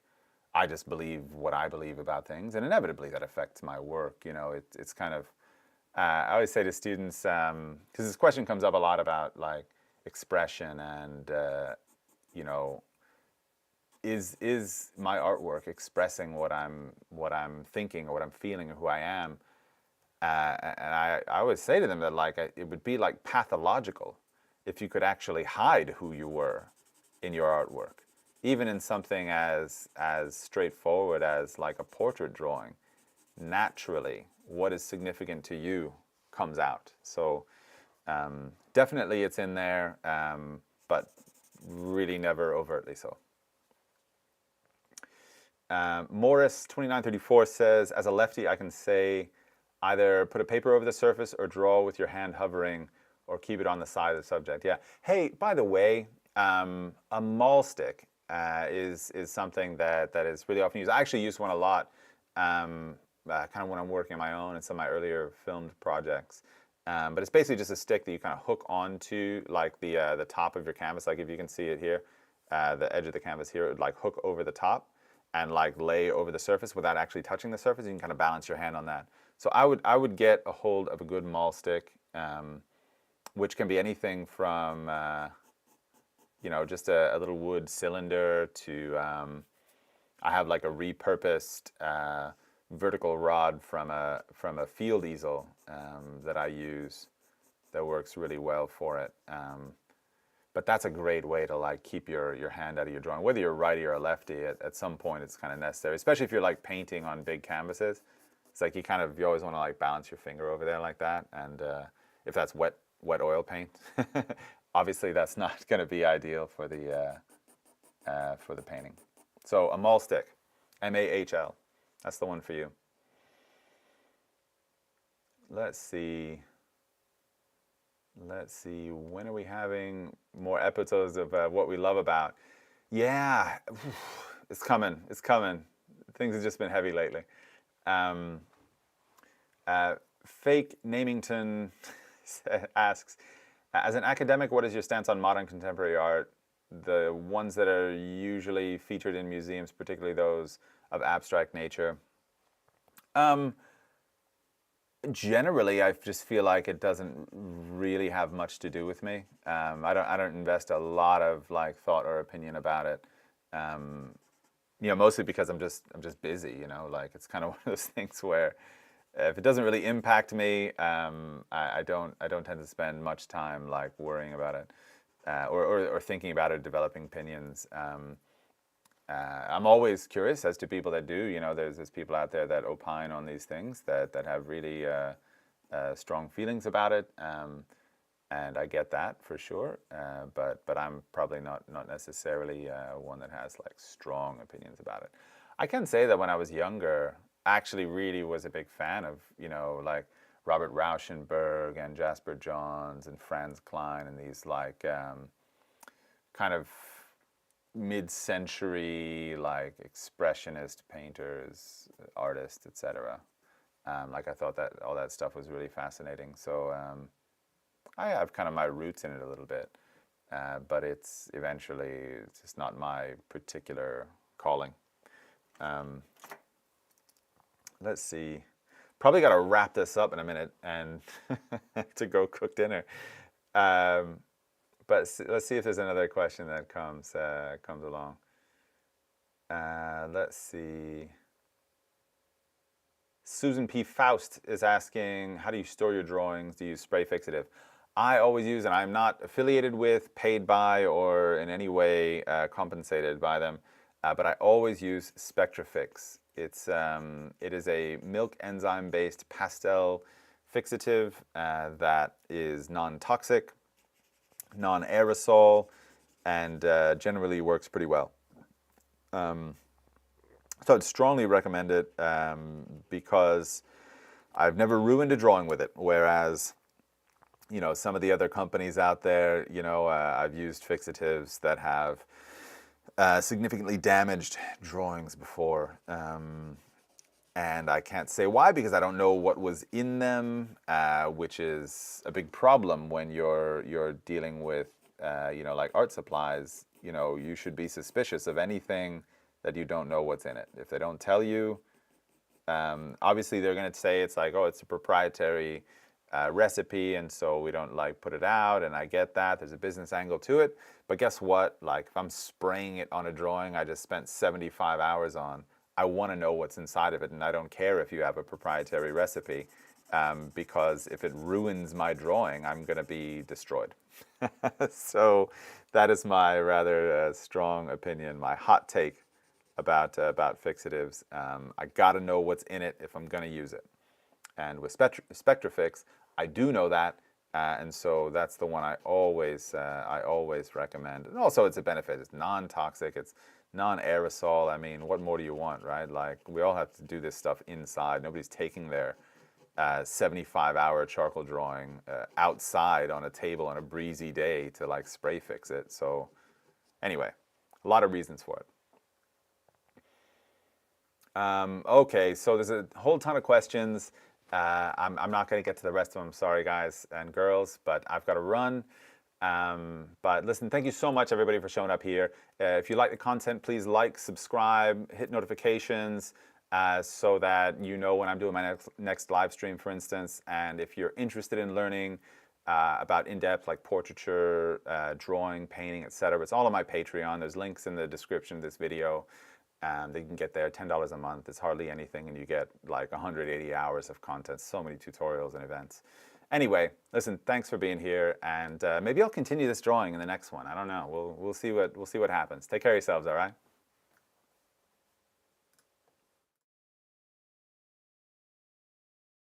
I just believe what I believe about things, and inevitably that affects my work. It's kind of I always say to students because this question comes up a lot about like expression and is my artwork expressing what I'm thinking or what I'm feeling or who I am. And I always say to them that like it would be like pathological if you could actually hide who you were in your artwork, even in something as straightforward as like a portrait drawing. Naturally, what is significant to you comes out. So definitely it's in there, but really never overtly so. Morris 2934 says, as a lefty, I can say either put a paper over the surface or draw with your hand hovering or keep it on the side of the subject. Yeah. Hey, by the way, a maul stick is something that is really often used. I actually use one a lot, kind of when I'm working on my own and some of my earlier filmed projects. But it's basically just a stick that you kind of hook onto like the top of your canvas. Like if you can see it here, the edge of the canvas here, it would like hook over the top and like lay over the surface without actually touching the surface. You can kind of balance your hand on that. So I would get a hold of a good maul stick, which can be anything from just a little wood cylinder to I have like a repurposed vertical rod from a field easel that I use that works really well for it. But that's a great way to like keep your hand out of your drawing. Whether you're righty or a lefty, at some point it's kind of necessary, especially if you're like painting on big canvases. It's like you always want to like balance your finger over there like that. And if that's wet oil paint, obviously that's not going to be ideal for the painting. So a mahl stick, M-A-H-L, that's the one for you. Let's see. When are we having more episodes of What We Love About? Yeah, it's coming. It's coming. Things have just been heavy lately. Fake Namington asks, as an academic, what is your stance on modern contemporary art? The ones that are usually featured in museums, particularly those of abstract nature. Generally, I just feel like it doesn't really have much to do with me. I don't invest a lot of like thought or opinion about it. Mostly because I'm just busy. Like it's kind of one of those things where if it doesn't really impact me, I don't tend to spend much time like worrying about it or thinking about it, developing opinions. I'm always curious as to people that do. There's people out there that opine on these things that have really strong feelings about it, and I get that for sure. But I'm probably not necessarily one that has like strong opinions about it. I can say that when I was younger, I actually really was a big fan of like Robert Rauschenberg and Jasper Johns and Franz Klein and these like kind of mid-century like expressionist painters, artists, etc. Like I thought that all that stuff was really fascinating. So I have kind of my roots in it a little bit, but it's just not my particular calling. Let's see. Probably got to wrap this up in a minute and to go cook dinner. But let's see if there's another question that comes along. Let's see. Susan P. Faust is asking, how do you store your drawings? Do you use spray fixative? I always use, and I'm not affiliated with, paid by, or in any way compensated by them, but I always use Spectrafix. It is a milk enzyme-based pastel fixative that is non-toxic, non-aerosol, and generally works pretty well. So I'd strongly recommend it because I've never ruined a drawing with it, whereas some of the other companies out there, I've used fixatives that have significantly damaged drawings before. And I can't say why because I don't know what was in them, which is a big problem when you're dealing with, like art supplies. You should be suspicious of anything that you don't know what's in it. If they don't tell you, obviously they're going to say it's like, oh, it's a proprietary recipe, and so we don't like put it out, and I get that. There's a business angle to it. But guess what? Like if I'm spraying it on a drawing I just spent 75 hours on, I want to know what's inside of it, and I don't care if you have a proprietary recipe, because if it ruins my drawing, I'm going to be destroyed. So that is my rather strong opinion, my hot take about fixatives. I got to know what's in it if I'm going to use it. And with Spectrafix, I do know that, and so that's the one I always recommend. And also, it's a benefit. It's non-toxic. It's non-aerosol. I mean, what more do you want, right? Like, we all have to do this stuff inside. Nobody's taking their 75-hour charcoal drawing outside on a table on a breezy day to like spray fix it. So anyway, a lot of reasons for it. Okay, so there's a whole ton of questions. I'm not going to get to the rest of them. Sorry, guys and girls, but I've got to run. But listen, thank you so much, everybody, for showing up here. If you like the content, please like, subscribe, hit notifications so that you know when I'm doing my next live stream, for instance. And if you're interested in learning about in-depth, like portraiture, drawing, painting, etc., it's all on my Patreon. There's links in the description of this video. They can get there, $10 a month. It's hardly anything, and you get like 180 hours of content, so many tutorials and events. Anyway, listen, thanks for being here, and maybe I'll continue this drawing in the next one. I don't know. We'll see what happens. Take care of yourselves, all right?